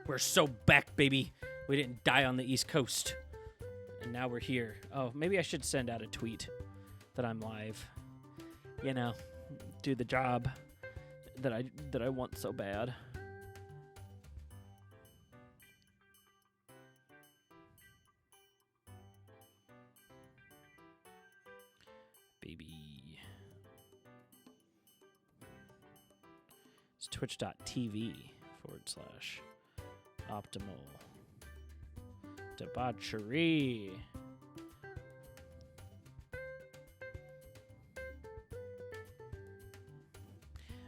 We're so back, baby. We didn't die on the East Coast. And now we're here. Oh, maybe I should send out a tweet that I'm live. You know, do the job that I want so bad. Baby. It's twitch.tv/optimal debauchery.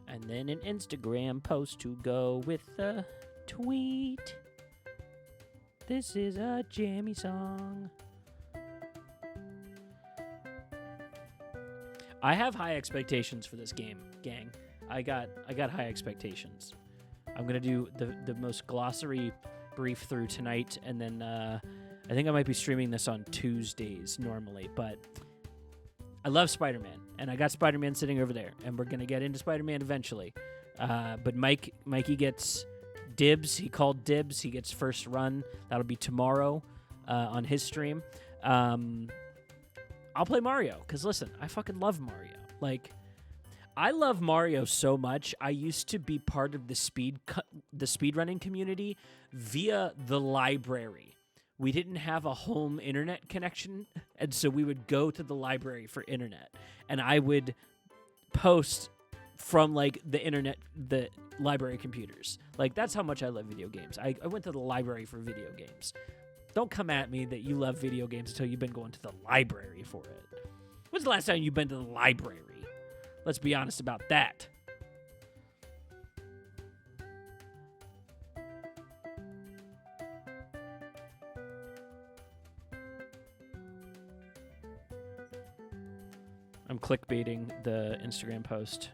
And then an Instagram post to go with the tweet. This is a jammy song. I have high expectations for this game, gang. I got high expectations. I'm gonna do the most glossary brief through tonight, and then I think I might be streaming this on Tuesdays normally, but I love Spider-Man, and I got Spider-Man sitting over there, and we're gonna get into Spider-Man eventually. But Mikey gets dibs. He called dibs. He gets first run. That'll be tomorrow on his stream. I'll play Mario, because listen, I fucking love Mario. Like, I love Mario so much. I used to be part of the speedrunning community via the library. We didn't have a home internet connection, and so we would go to the library for internet. And I would post from, like, the library computers. Like, that's how much I love video games. I went to the library for video games. Don't come at me that you love video games until you've been going to the library for it. When's the last time you've been to the library? Let's be honest about that. I'm clickbaiting the Instagram post.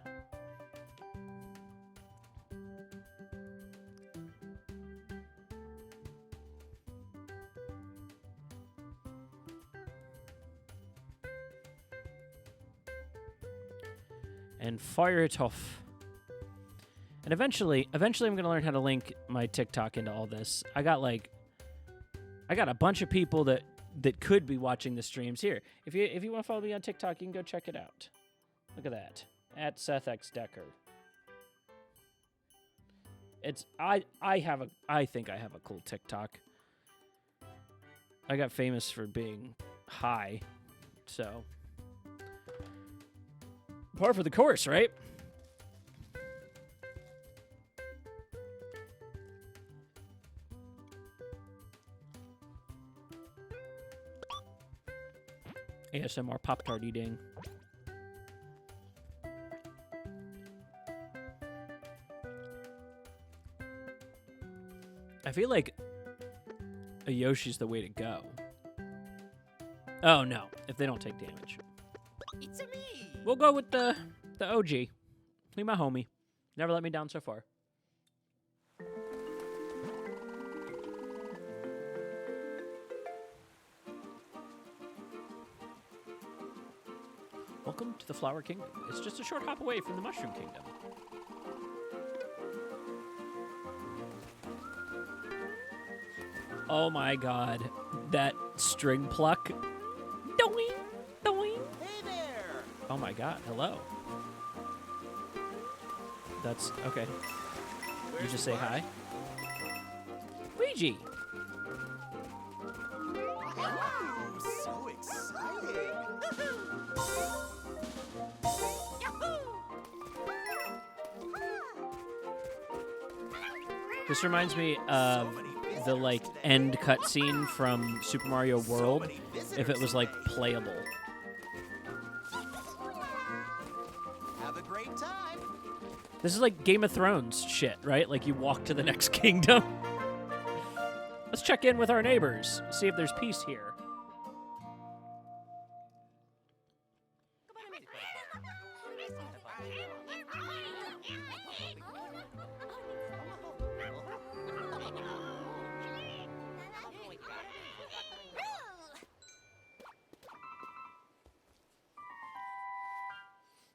And fire it off. And eventually I'm going to learn how to link my TikTok into all this. I got a bunch of people that could be watching the streams here. If you want to follow me on TikTok, you can go check it out. Look at that. At SethXDecker. I think I have a cool TikTok. I got famous for being high. So par for the course, right? ASMR Pop-Tart eating. I feel like a Yoshi's the way to go. Oh no, if they don't take damage. It's a me. We'll go with the OG. Leave my homie. Never let me down so far. Welcome to the Flower Kingdom. It's just a short hop away from the Mushroom Kingdom. Oh my god. That string pluck. Doing, doing. Hey there. Oh my god, hello. That's okay. You just say hi. Luigi. Wow, so exciting. This reminds me of the like end cutscene from Super Mario World if it was like playable. Have a great time. This is like Game of Thrones shit, right? Like you walk to the next kingdom. Let's check in with our neighbors, see if there's peace here.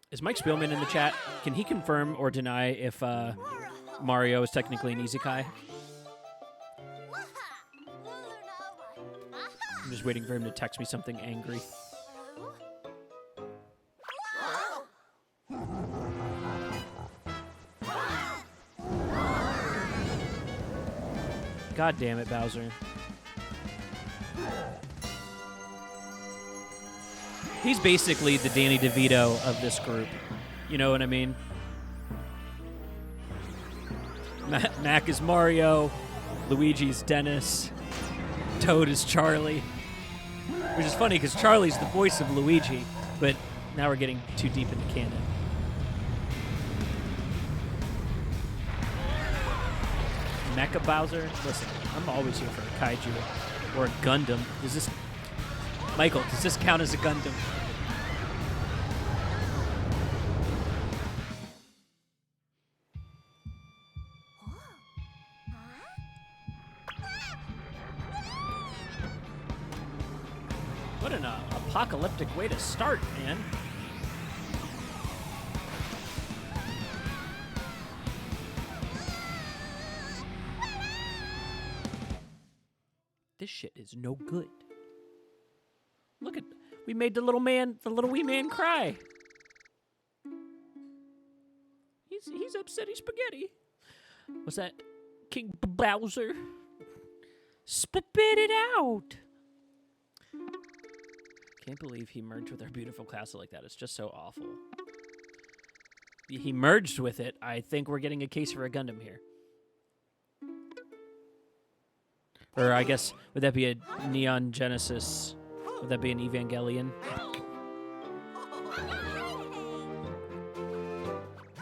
Is Mike Spielman in the chat? Can he confirm or deny if Mario is technically an isekai? I'm just waiting for him to text me something angry. God damn it, Bowser. He's basically the Danny DeVito of this group. You know what I mean? Mac is Mario. Luigi's Dennis. Toad is Charlie. Which is funny because Charlie's the voice of Luigi, but now we're getting too deep into canon. Mecha Bowser? Listen, I'm always here for a kaiju or a Gundam. Michael, does this count as a Gundam? What an apocalyptic way to start, man. This shit is no good. Look at, we made the little wee man cry. He's upsetty spaghetti. What's that? King Bowser? Spit it out. Can't believe he merged with our beautiful castle like that. It's just so awful. He merged with it. I think we're getting a case for a Gundam here. Or I guess, would that be a Neon Genesis? Would that be an Evangelion?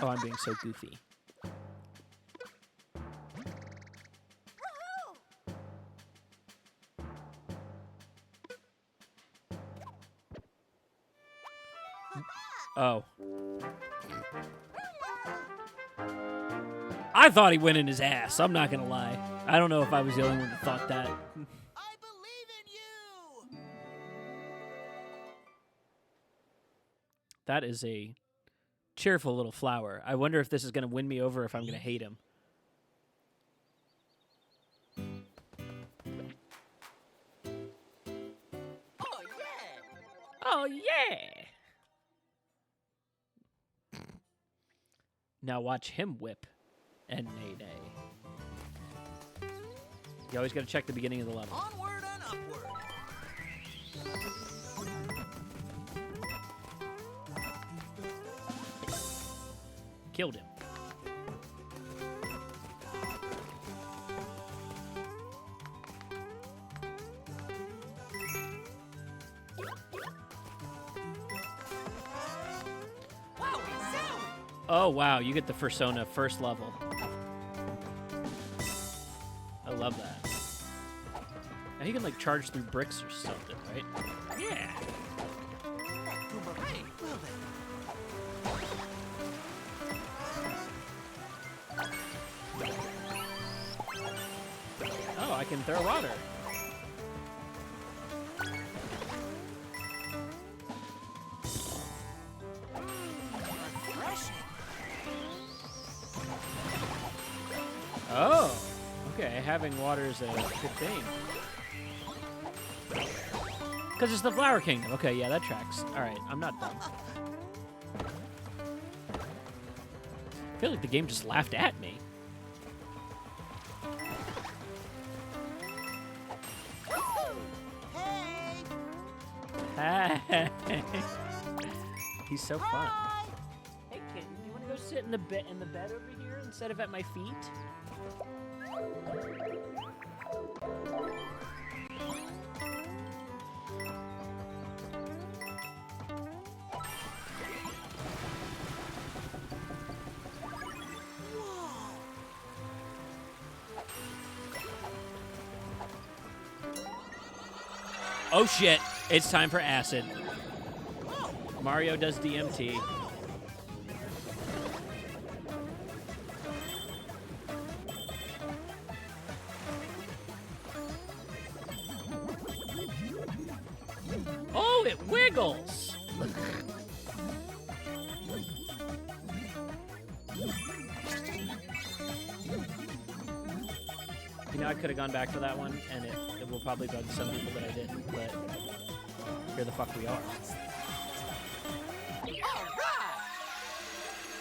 Oh, I'm being so goofy. Oh. I thought he went in his ass. I'm not gonna lie. I don't know if I was the only one that thought that. I believe in you. That is a cheerful little flower. I wonder if this is gonna win me over, or if I'm gonna hate him. Oh yeah. Oh yeah! Now watch him whip and nay-nay. You always gotta check the beginning of the level. Onward and upward. Killed him. Oh, wow, you get the Persona first level. I love that. Now you can, like, charge through bricks or something, right? Yeah. Hey, well then. Oh, I can throw water. Oh, okay. Having water is a good thing. Because it's the Flower Kingdom. Okay, yeah, that tracks. All right, I'm not dumb. I feel like the game just laughed at me. Hey! He's so fun. Hey, kid, you want to go sit in the bed over here instead of at my feet? Oh shit, it's time for acid. Mario does DMT. Oh, it wiggles! You know, I could have gone back for that one, and it will probably bug some people that I didn't, but here the fuck we are.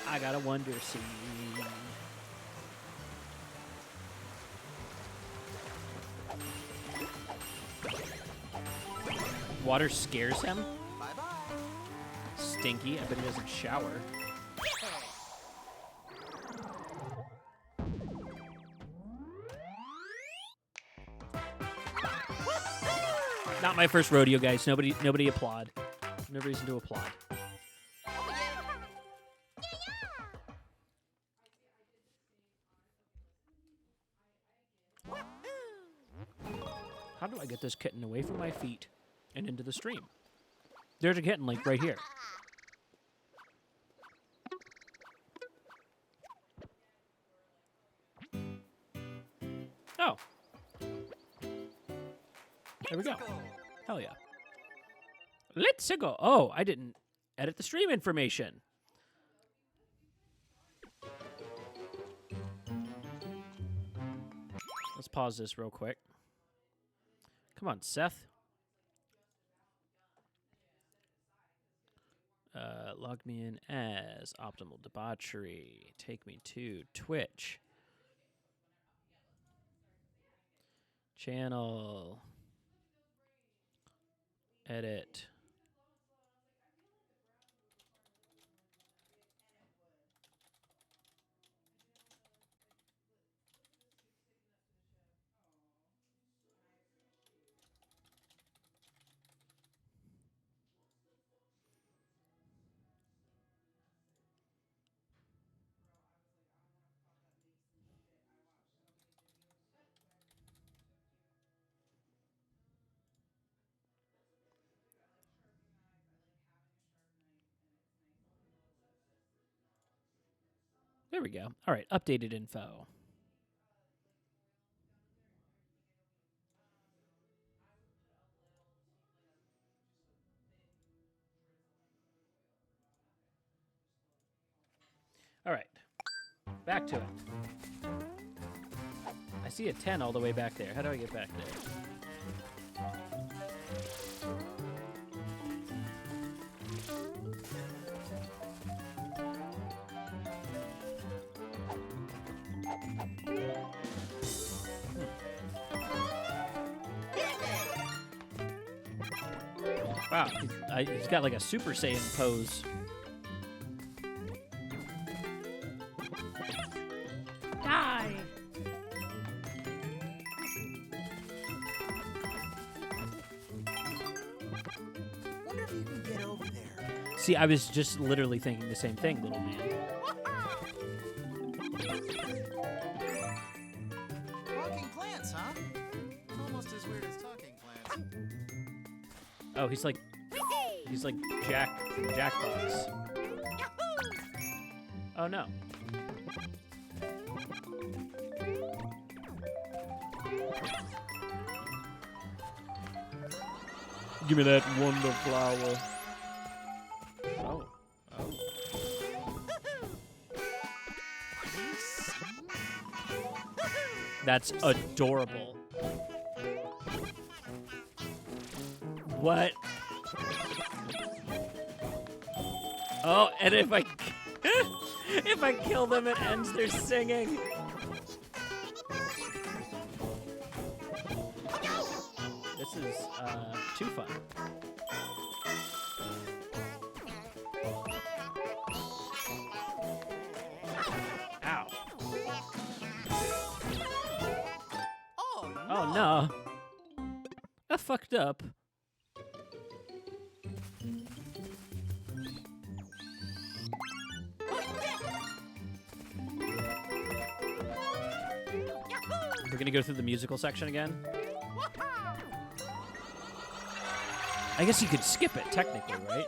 I got a wonder seed. Water scares him? Bye-bye. Stinky. I bet he doesn't shower. Not my first rodeo, guys. Nobody applaud. No reason to applaud. How do I get this kitten away from my feet and into the stream? There's a kitten, like, right here. Oh. There we go. Hell yeah. Let's go. Oh, I didn't edit the stream information. Let's pause this real quick. Come on, Seth. Log me in as Optimal Debauchery. Take me to Twitch. Channel. Edit. There we go. All right, updated info. All right, back to it. I see a 10 all the way back there. How do I get back there? Wow, he's got like a Super Saiyan pose. Die! Wonder if you can get over there. See, I was just literally thinking the same thing, little man. Talking plants, huh? Almost as weird as talking plants. Oh, he's like Jackbox. Oh no. Give me that wonder flower. Oh. That's adorable. What? Oh, and if I if I kill them, it ends their singing. This is too fun. Ow. Oh no. I fucked up. We're gonna go through the musical section again. I guess you could skip it technically, right?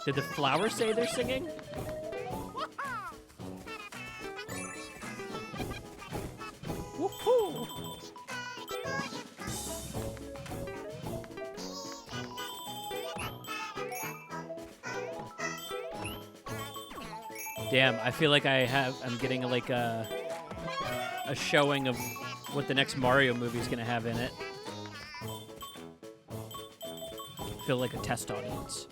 Did the flowers say they're singing? Woohoo! Damn, I feel like I'm getting like a showing of what the next Mario movie is gonna have in it. I feel like a test audience.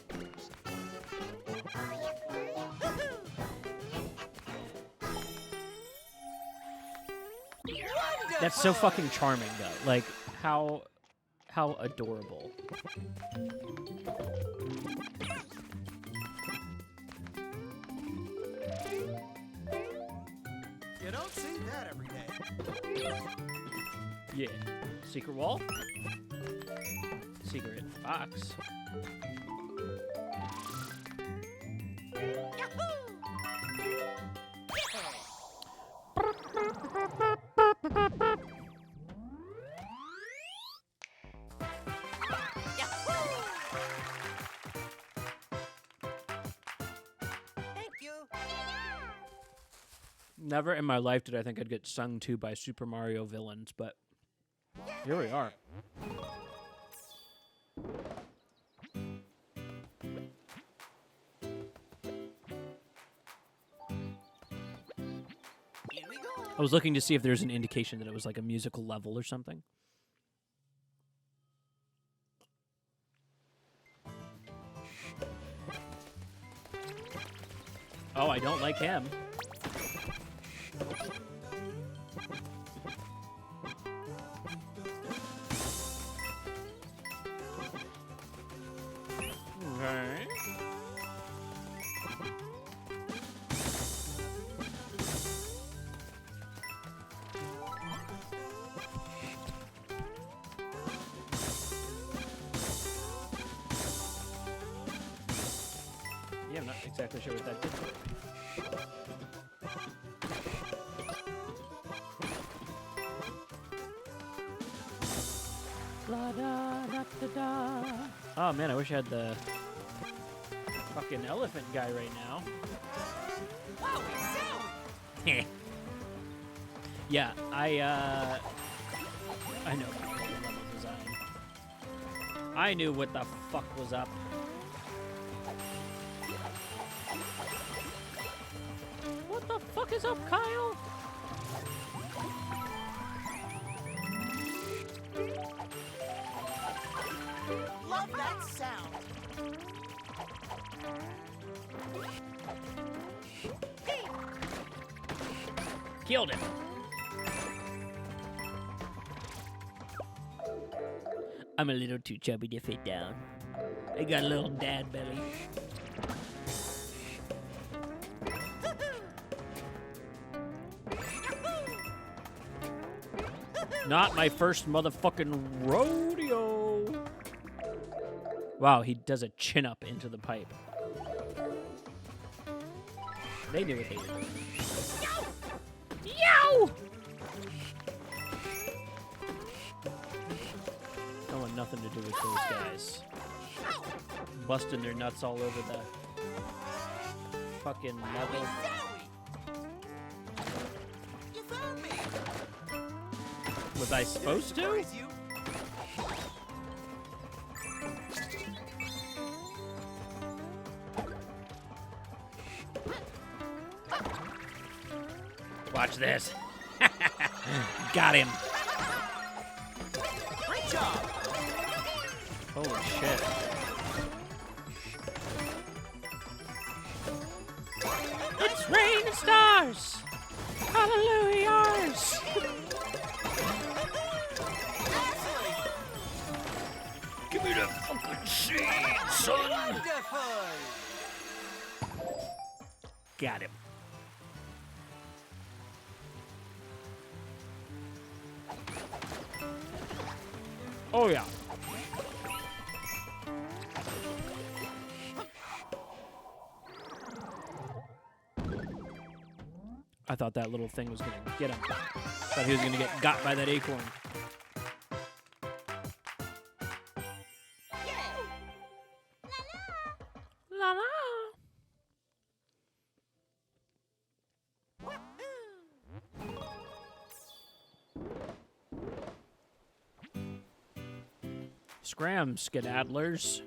That's so fucking charming, though. Like, how adorable. You don't see that every day. Yeah. Secret wall? Secret box. Never in my life did I think I'd get sung to by Super Mario villains, but here we are. Here we go. I was looking to see if there's an indication that it was like a musical level or something. Oh, I don't like him. Okay. Yeah, I'm not exactly sure what that did. La da da da da. Oh man, I wish I had the fucking elephant guy right now. Wow, it's Yeah, I know level design. I knew what the fuck was up. What the fuck is up, Kyle? Love that sound. Killed him. I'm a little too chubby to fit down. I got a little dad belly. Not my first motherfucking rodeo. Wow, he does a chin up into the pipe. They knew what they were doing. Yow! Don't want nothing to do with those guys. Busting their nuts all over the fucking level. You found me. Was I supposed to? Surprise you. Watch this. Got him. Great job. Holy shit. It's raining stars. Hallelujahs. Give me that fucking seed, son. Wonderful. Got him. Oh, yeah. I thought that little thing was going to get him. Thought he was going to get got by that acorn. La la. Scram, skedaddlers.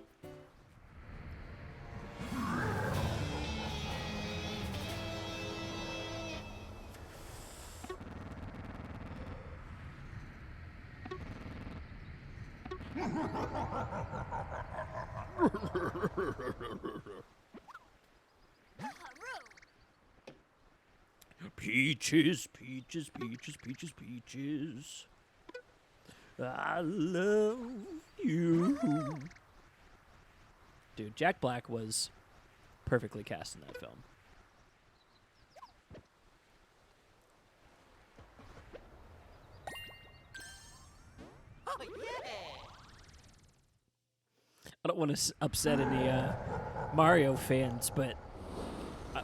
Peaches, peaches, peaches, peaches, peaches. I love you. Dude, Jack Black was perfectly cast in that film. Oh, yeah! I don't want to upset any Mario fans, but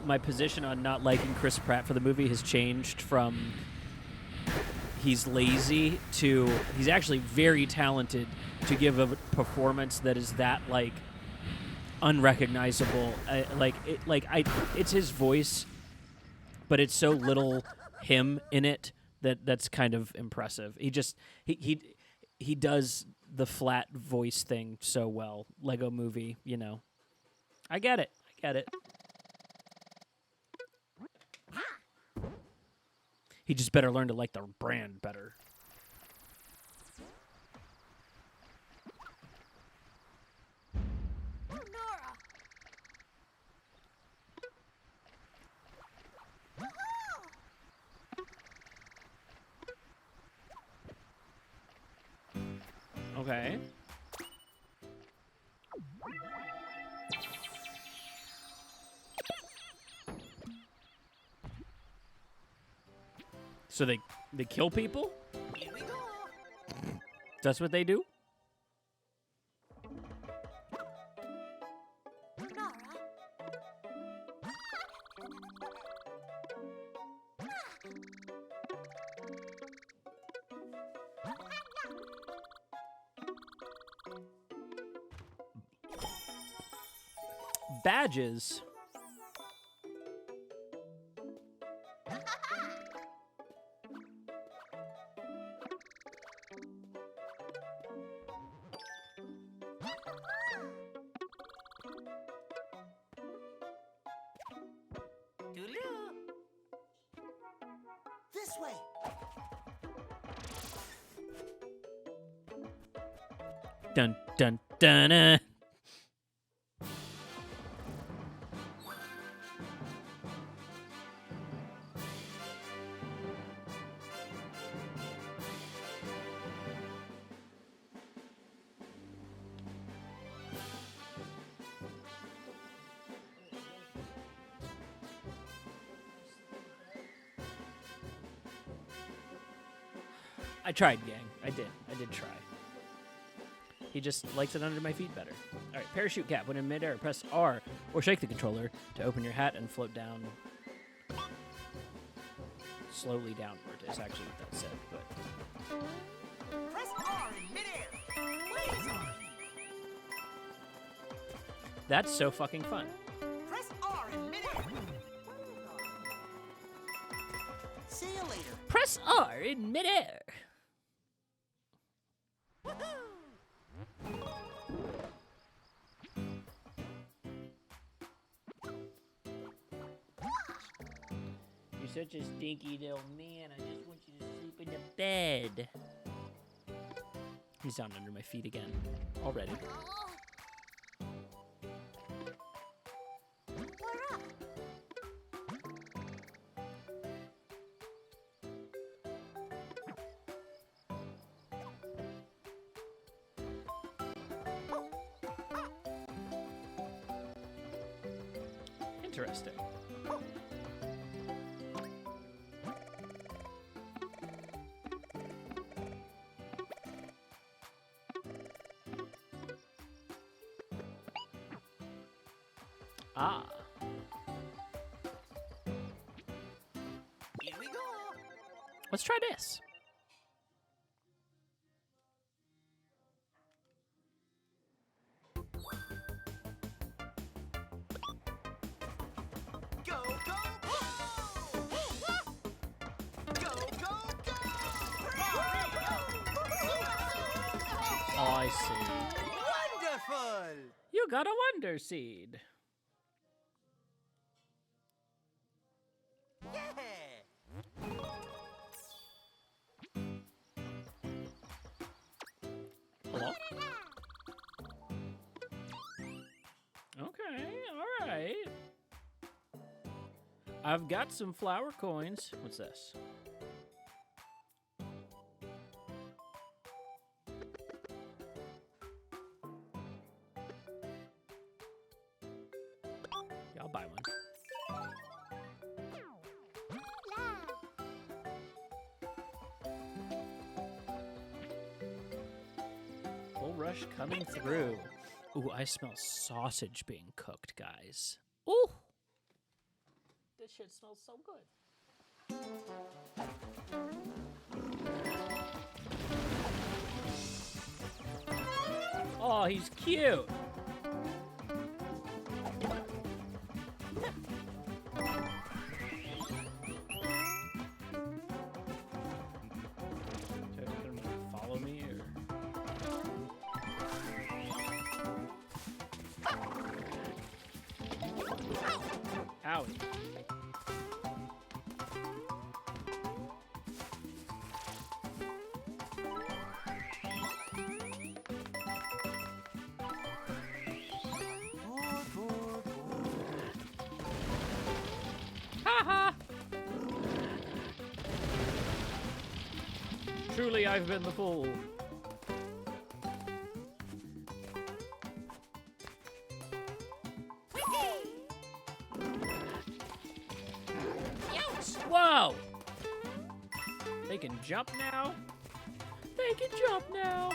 my position on not liking Chris Pratt for the movie has changed from he's lazy to he's actually very talented to give a performance that is that, like, unrecognizable. It's his voice, but it's so little him in it that's kind of impressive. He does the flat voice thing so well. Lego Movie, you know. I get it. He just better learn to like the brand better. Nora! Okay. So they kill people? Here we go! That's what they do? Nora! Badges. Toodaloo! This way! Dun dun dun. I tried, gang. I did try. He just likes it under my feet better. All right, parachute cap. When in midair, press R or shake the controller to open your hat and float down slowly downward. Is actually what that said, but Press R in midair! Blaze on! that's so fucking fun. Press R in midair! See you later! Press R in midair. You're such a stinky little man. I just want you to sleep in the bed. He's down under my feet again. Already. We're up! Interesting. Ah. Here we go! Let's try this. Go, go, go! Go, go, go! Oh, I see. Wonderful! You got a wonder seed. Yeah! Hello? Okay. I've got some flower coins. What's this? Yeah, I'll buy one. Full rush coming through. Ooh, I smell sausage being cooked, guys. Ooh! This shit smells so good. Oh, he's cute. Follow me or? Owie. Ha! Truly, I've been the fool. Whoa! They can jump now. They can jump now.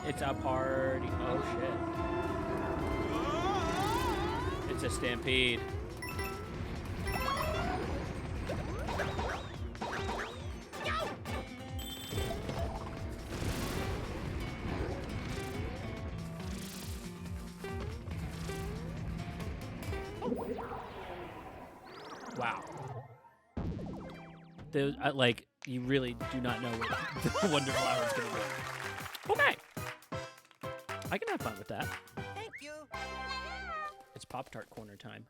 It's a party. Oh, shit. It's a stampede. Wow. Those, like, you really do not know what the Wonder Flower is going to be. Okay. I can have fun with that. Thank you. It's Pop-Tart corner time.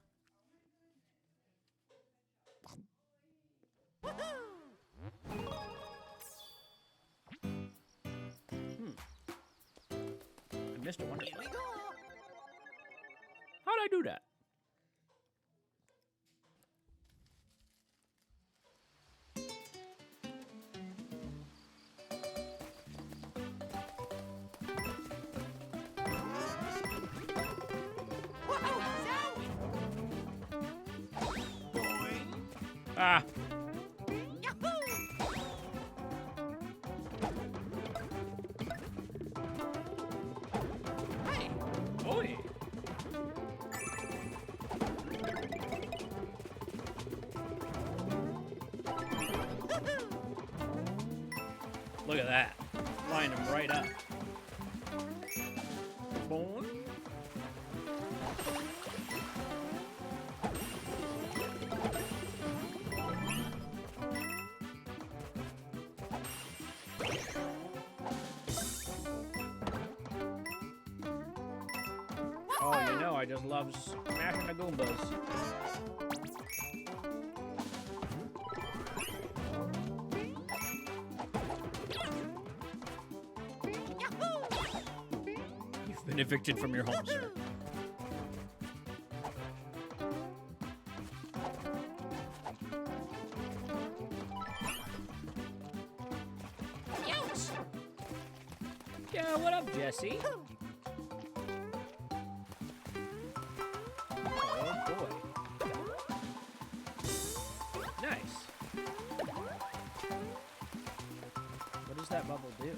I missed a Wonder Here we Flower. go. How'd I do that? Ah. Hey. Oi. Look at that. Line him right up. Boom. Oh, you know, I just love smashing the Goombas. You've been evicted from your home, sir. Yeah, what up, Jesse? Oh, boy. Nice. What does that bubble do?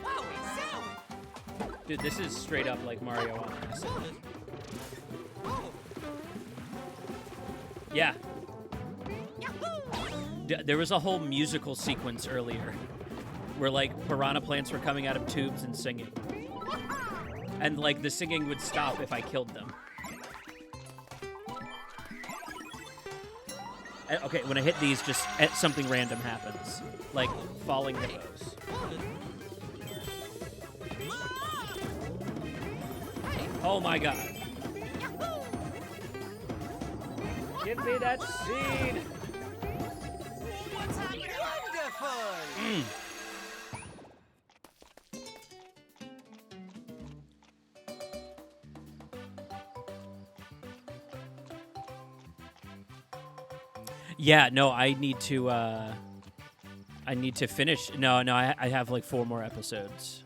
Wow, Zowie. Dude, this is straight up like Mario on acid. Oh. Yeah. There was a whole musical sequence earlier where, like, piranha plants were coming out of tubes and singing. And, like, the singing would stop if I killed them. Okay, when I hit these, just something random happens. Like, falling hippos. Oh my god. Give me that seed. What's happening? Wonderful! Yeah, no, I need to finish. No, I have like 4 more episodes.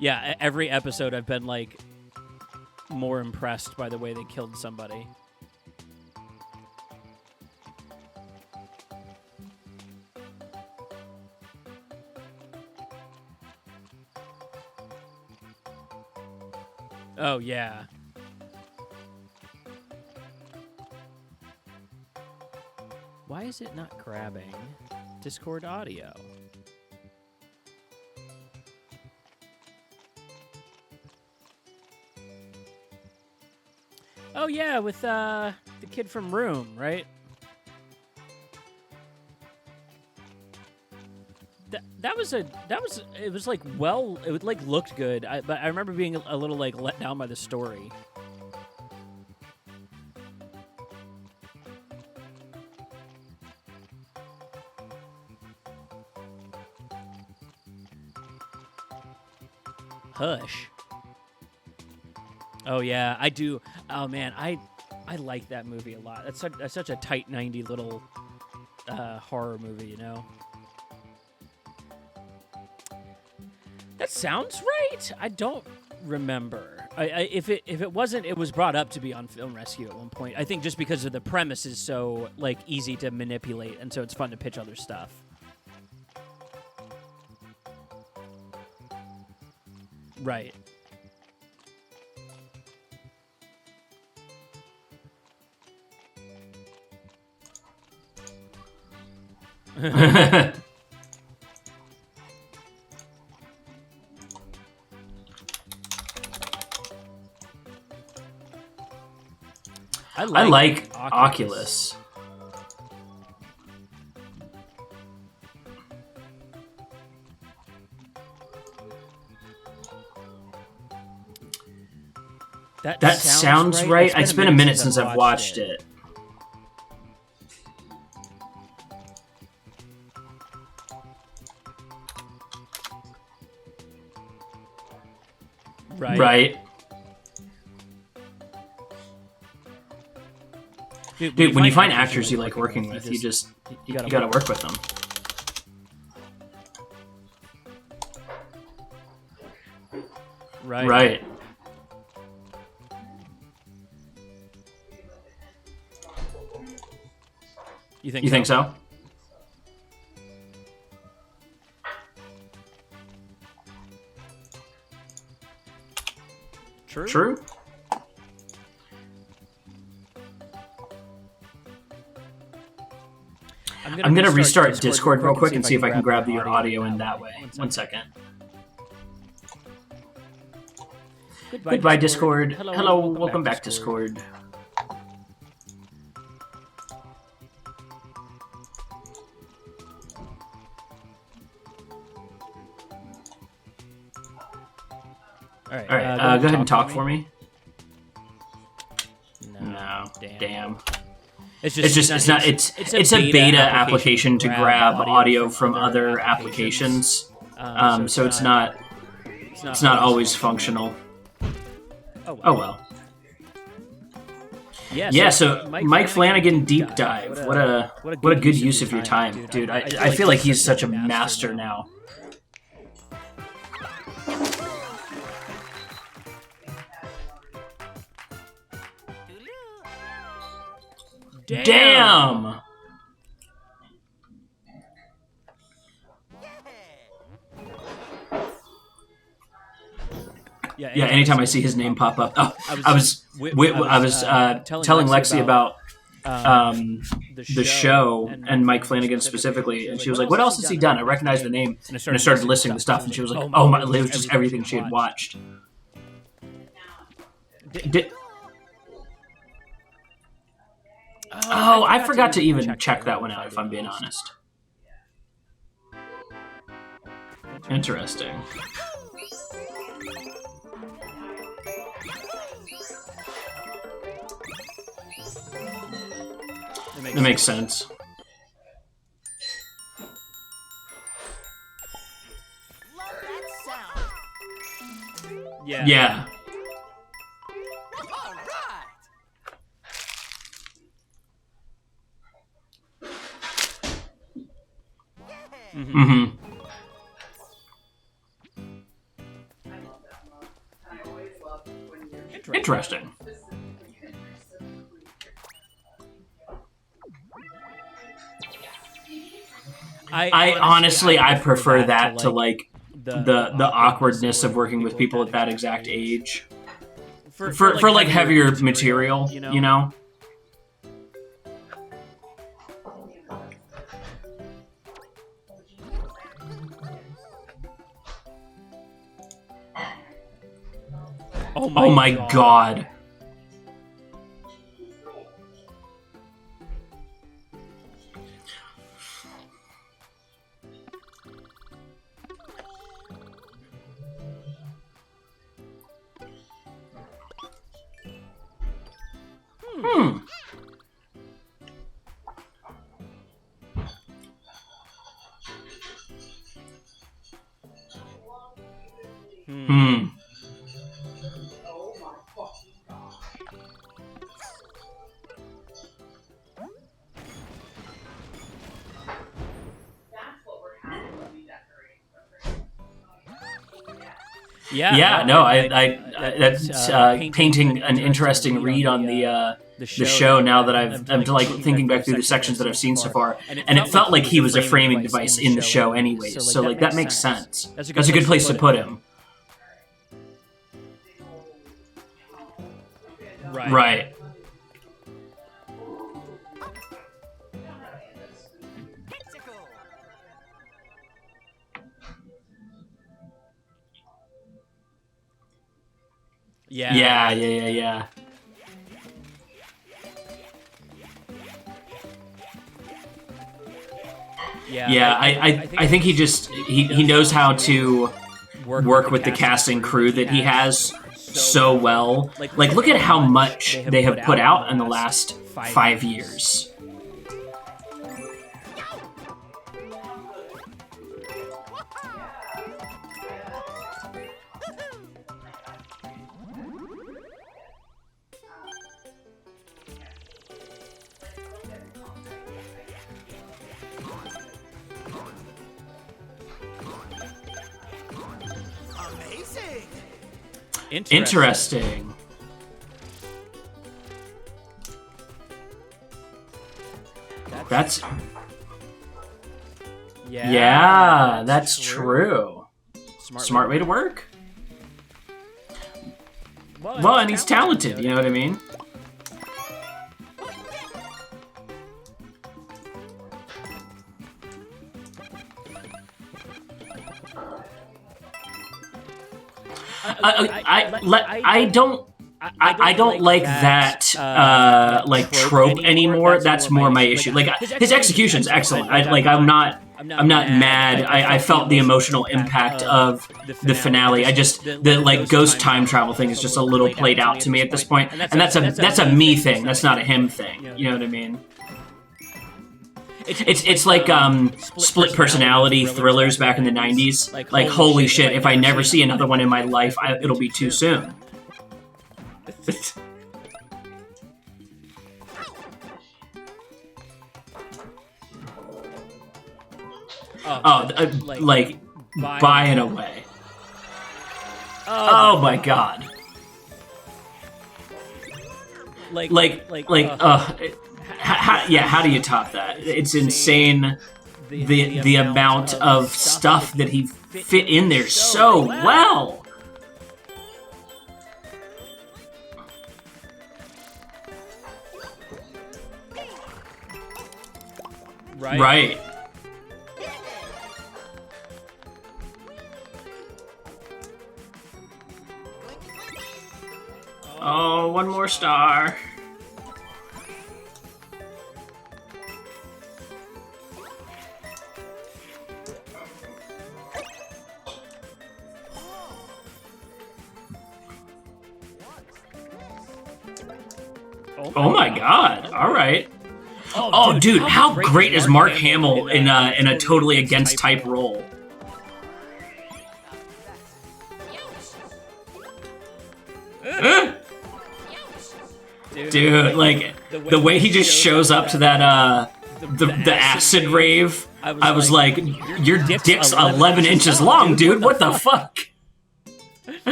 Yeah, every episode I've been like more impressed by the way they killed somebody. Oh, yeah. Why is it not grabbing Discord audio? Oh, yeah, with the kid from Room, right? It was like, well, it like looked good, but I remember being a little like let down by the story. Hush. Oh yeah, I do. Oh man, I like that movie a lot. That's such a tight 90 little horror movie, you know. That sounds right. I don't remember. If it wasn't, it was brought up to be on Film Rescue at one point. I think just because of the premise is so like easy to manipulate, and so it's fun to pitch other stuff. Right. I like Oculus. That sounds right. It's been a minute since I've watched it. Right. Dude, when you find actors you like working with, you gotta work with them. Right. You think so? True. I'm gonna restart Discord real quick and see if I can grab your audio in that way. 1 second. Goodbye, Discord. Hello, welcome back, Discord. All right, go ahead and talk for me. No, damn. It's a beta application to grab audio from other applications. So it's not always functional. Oh well. Yeah, so Mike Flanagan deep dive. What a good use of your time, dude. I feel like he's such a master now. Damn! Yeah, anytime I see his name pop up. Oh, I was telling Lexi about the show and Mike Flanagan specifically, and she was like, "What else has he done?" I recognized the name, and I started listing the stuff, and she was like, "Oh my!" It was just everything she had watched. I forgot to even check that one out, if I'm being honest. Interesting. That makes sense. Love that sound. Yeah. Yeah. All right. Mm-hmm. Interesting. I honestly prefer that to like the awkwardness of working with people at that exact age. For like heavier material, you know? Oh my god. Yeah, no, that's painting an interesting read on the show now that I'm like thinking back through the sections that I've seen so far, and it felt like he was a framing device in the show anyways, so like that makes sense. That's a good place to put him. Right. Yeah. Yeah, I think he just he knows how to work with the casting crew that he has so well. Like look at how much they have put out in the last 5 years. Interesting. That's yeah, that's true. Smart way to work. Well, and he's talented, you know what I mean? I don't like that like trope anymore. That's more my issue. Like his execution's excellent. I'm not mad. I felt the emotional impact of the finale. I just the like ghost time travel thing is just a little played out to me at this point, and that's a me thing. That's not a him thing. You know what I mean? It's like split personality thrillers back in the 90s. Like holy shit, if I never see another one in my life, it'll be too soon. Like buying away. Oh my god. How do you top that? It's insane the amount of stuff that he fit in there so well. Right. Oh, one more star. Oh my god! All right. Oh, dude, how great is Mark Hamill in a totally against type role? Dude, like the way he just shows up to that the acid rave, I was like, your dick's 11 inches long, dude. What the fuck?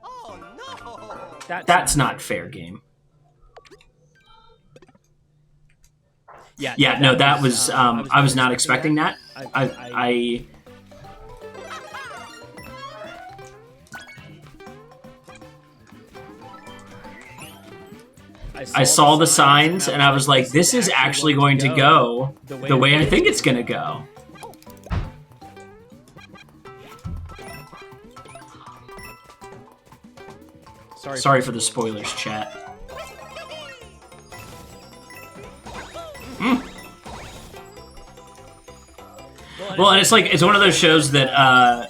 Oh no! That's not fair, game. Yeah, no, that was I was not expecting that. I saw the signs and I was like, this is actually going to go the way I think it's gonna go. Sorry for the spoilers, chat. Well, and it's like, it's one of those shows that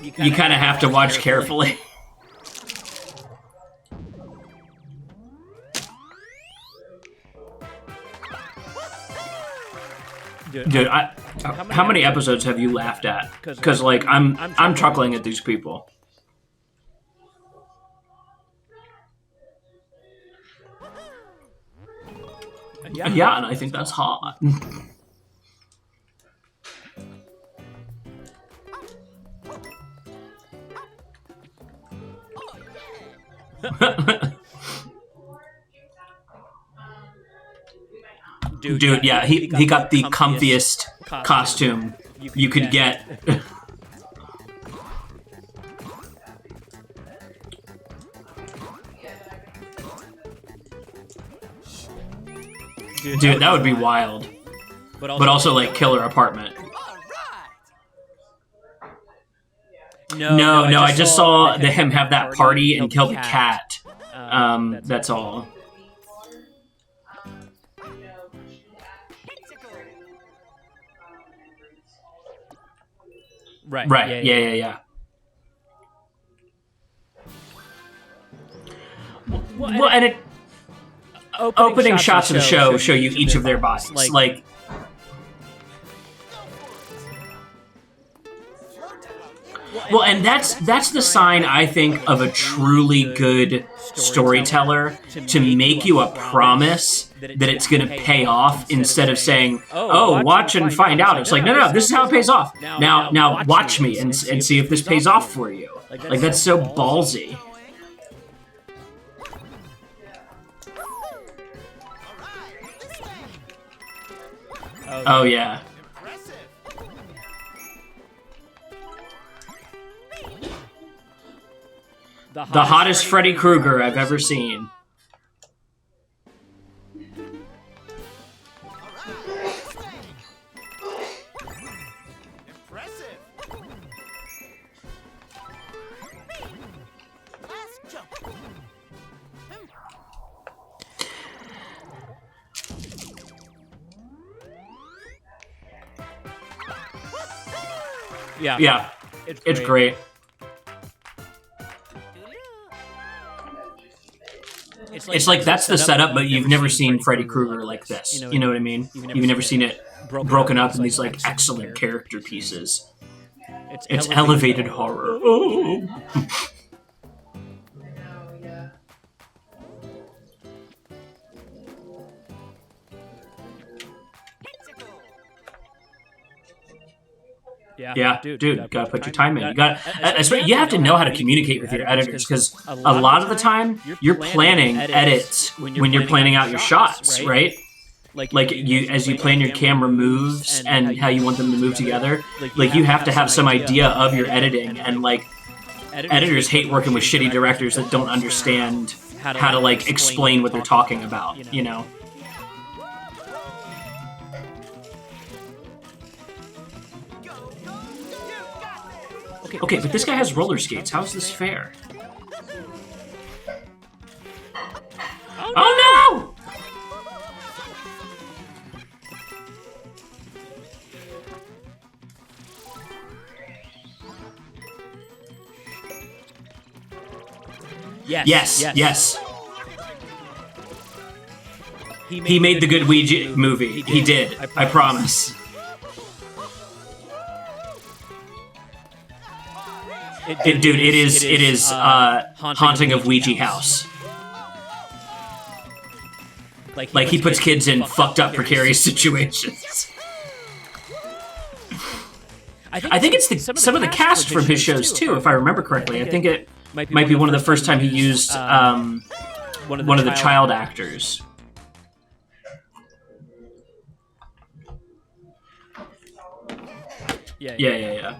you kind of have to watch carefully. Dude, how many episodes have you laughed at? Because like I'm chuckling at these people. Yeah, and I think that's hot. Dude, yeah, he got the comfiest costume you could get. Dude, that would be wild. But also, like, killer apartment. No, I just saw him have that party and kill the cat. That's all. Right. Yeah. Well, and opening shots of the show show you each of their bodies. Like well, and that's the sign, I think, of a truly good storyteller, to make you a promise that it's going to pay off, instead of saying, "Oh, watch and find out." It's like, no, this is how it pays off. Now watch me and see if this pays off for you. Like, that's so ballsy. Oh yeah. The hottest Freddy Krueger I've ever seen. Yeah, it's great. It's like that's the setup, but you've never seen Freddy Krueger like this. You know what I mean? You've never seen it broken up in these like excellent character pieces. It's elevated horror. Oh. Yeah, dude, gotta put your time in. You have to know how to communicate with your editors, because a lot of the time you're planning edits when you're planning out your shots, right? Like as you plan your camera moves and how you want them to move together. Like you have to have some idea of your editing, and like editors hate working with shitty directors that don't understand how to like explain what they're talking about, you know? Okay, but this guy has roller skates. How is this fair? Oh no! Yes. He made the good Ouija movie. He did. I promise. Dude, it is Haunting of Ouija House. Like he puts kids in fucked up, precarious situations. I think it's some of the cast from his shows too, if I remember correctly. I think it might be one of the first time he used one of the child actors. Yeah.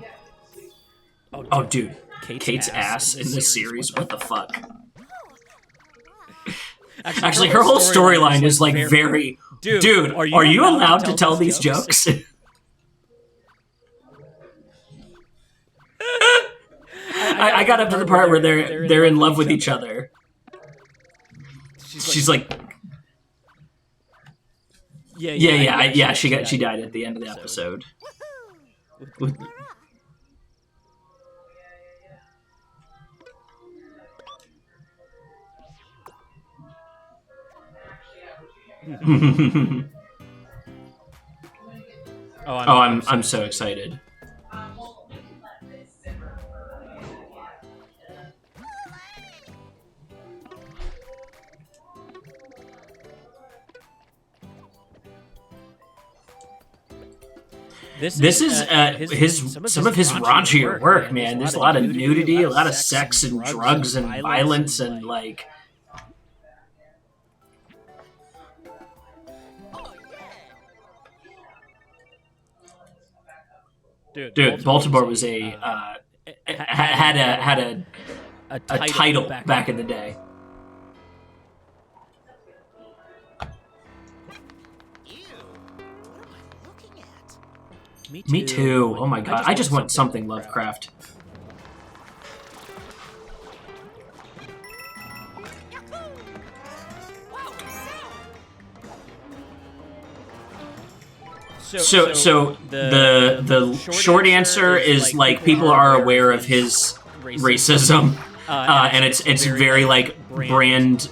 Oh, dude. Kate's ass in this series? What the fuck? Actually, her whole storyline is like very... Dude, are you allowed to tell these jokes? I got up to the part where they're in love with each other. She's like... Yeah, she died at the end of the episode. I'm so excited. This is some of his raunchier work, man. There's a lot of nudity, a lot of sex and drugs and violence and like. Dude, Baltimore was had a title back in the day. Me too. Oh my god. I just want something Lovecraft. So the short answer is like people are aware of his racism, and it's very like brand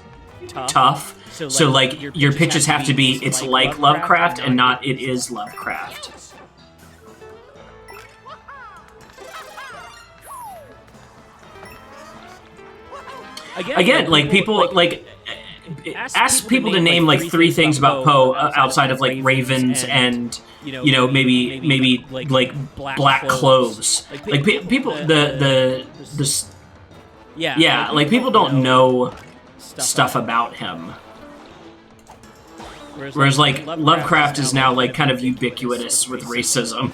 tough. So like your pitches have to be it's like Lovecraft and not it is Lovecraft. Again, like people like ask people to name like 3 things about Poe outside of like ravens and maybe like black clothes. Like people like people don't know stuff about him. Whereas like Lovecraft is now like kind of ubiquitous with racism.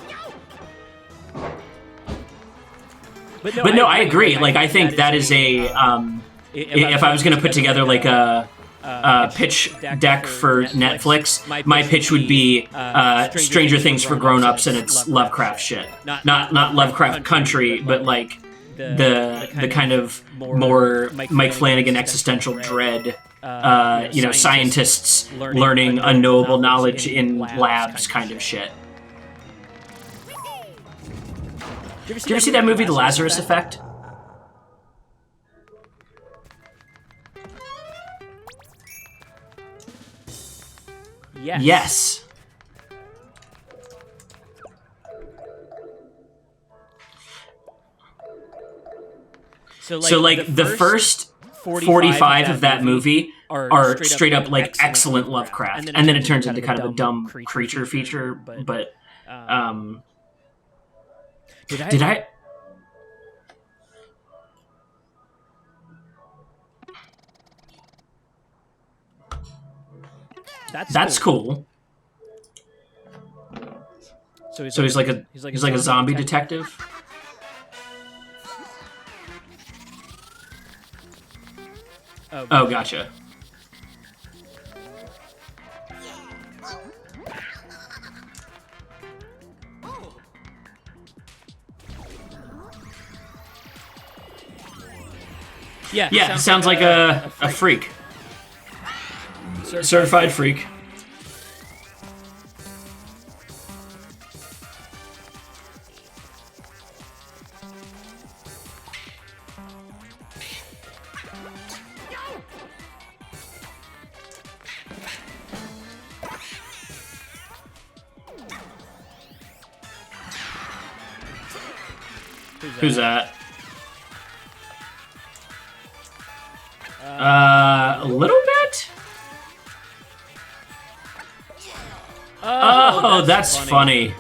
But no, I agree. Like I think that is a if I was going to put together like a pitch deck for Netflix, my pitch would be Stranger Things for grown-ups, and it's Lovecraft shit. Not Lovecraft Country, but like the kind of more Mike Flanagan existential dread, scientists learning unknowable knowledge in labs kind of shit. Did you ever see that movie, The Lazarus Effect? Yes. So like the first 45 of that movie are straight up like excellent Lovecraft, and then it turns into kind of a dumb creature feature. But did I? That's cool. So he's like a zombie detective. Oh, gotcha. Yeah, sounds like a freak. Certified freak. Who's that? A little bit? Oh, that's funny.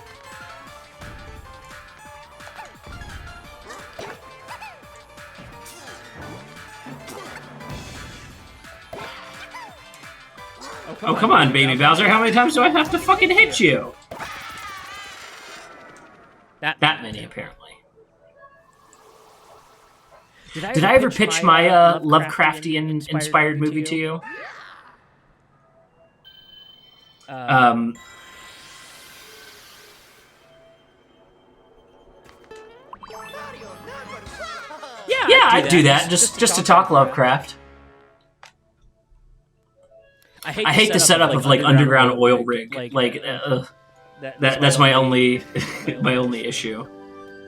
Oh, come on, baby Bowser. How many times do I have to fucking hit you? That many, apparently. Did I ever pitch my Lovecraftian-inspired movie to you? Yeah, I'd do that just to talk Lovecraft. I hate the setup of like underground oil rig. That's my only my only issue.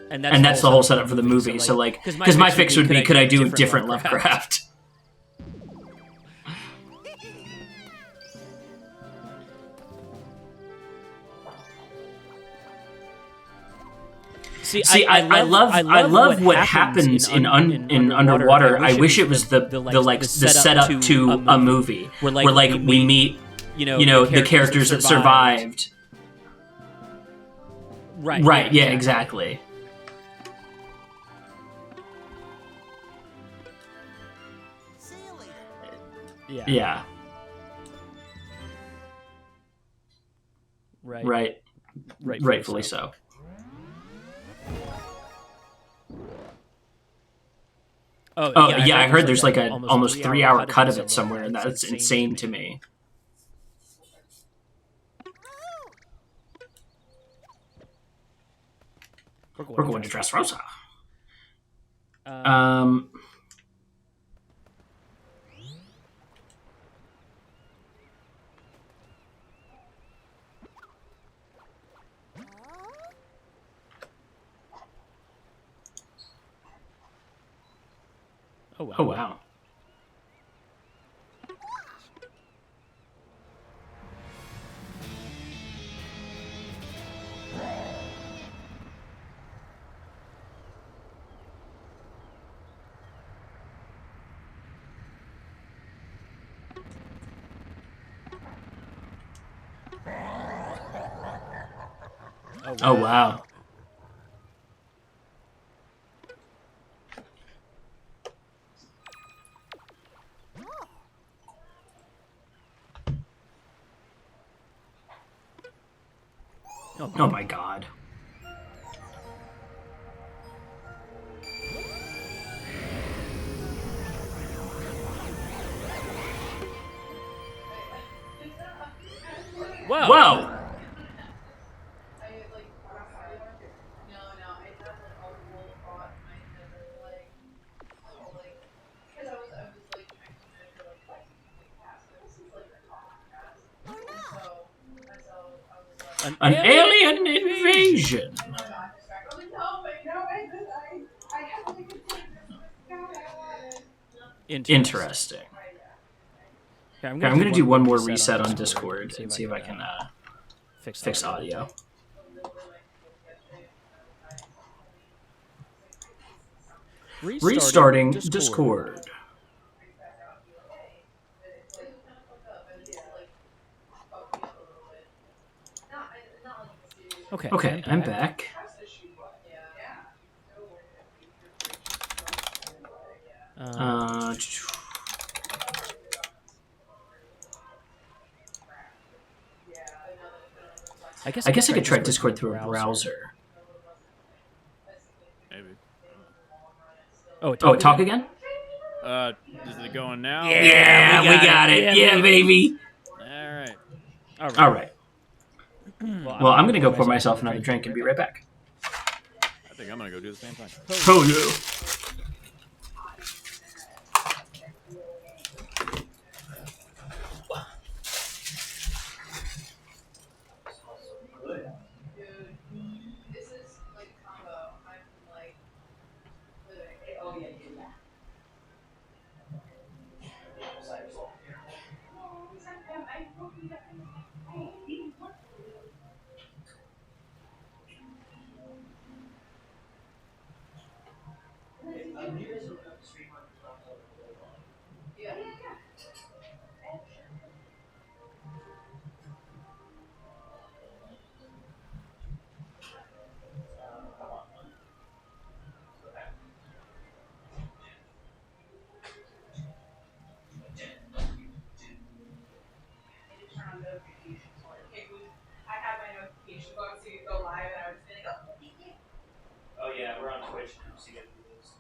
And that's the whole setup for the movie. So like, because my fix would be, could I do different Lovecraft? See, I love what happens in underwater. I wish it was the setup to a movie where like we meet the characters that survived. Right. Yeah. Exactly. Yeah. Right. Rightfully so. Oh yeah, I heard there's like a almost 3-hour cut of it somewhere, and that's insane to me. We're going to Dressrosa. Oh wow. Oh wow. Oh my god. Whoa! An alien invasion. Interesting. Okay, I'm going to do one more reset on Discord and see if I can fix audio. Restarting Discord. Okay, I'm back. I guess I could try Discord through a browser. Maybe. Oh, talk again? Is it going now? Yeah, we got it. Yeah, baby. All right. Well, I'm gonna go pour myself another drink and be right back. I think I'm gonna go do the same thing. Oh no. Oh yeah, we're on Twitch now, so you get videos.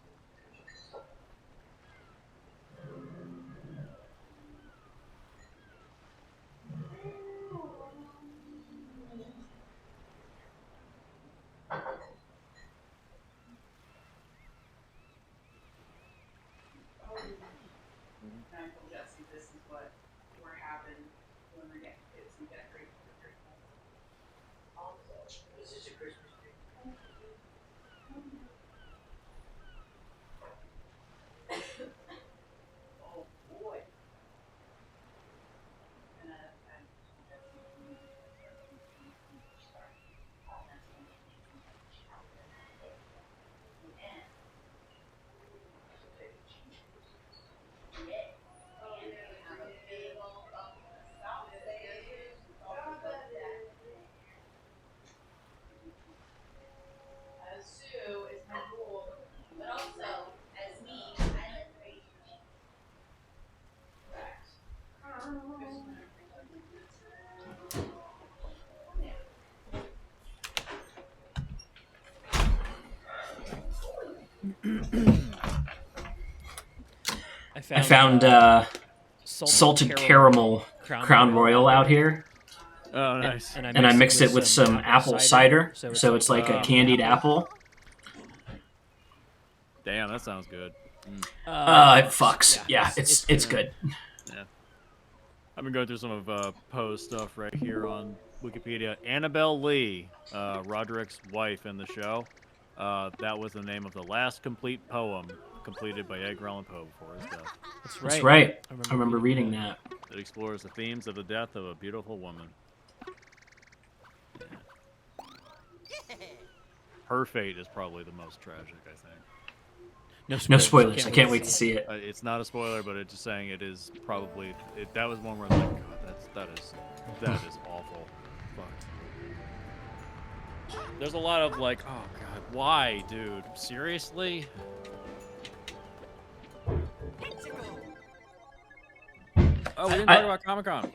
I found salted caramel Crown Royal out here. Oh, nice. And I mixed it with some apple cider, so it's like a candied apple. Damn, that sounds good. It fucks. Yeah, it's good. Yeah. I've been going through some of Poe's stuff right here on Wikipedia. Annabelle Lee, Roderick's wife in the show. That was the name of the last complete poem completed by Edgar Allan Poe before his death. That's right. I remember reading that. It explores the themes of the death of a beautiful woman. Her fate is probably the most tragic, I think. No spoilers. I can't wait to see it. It's not a spoiler, but it's just saying it is probably... that was one where I was like, God, that is awful. Fuck. There's a lot of like, oh God, why, dude? Seriously? Oh, we didn't talk about Comic-Con.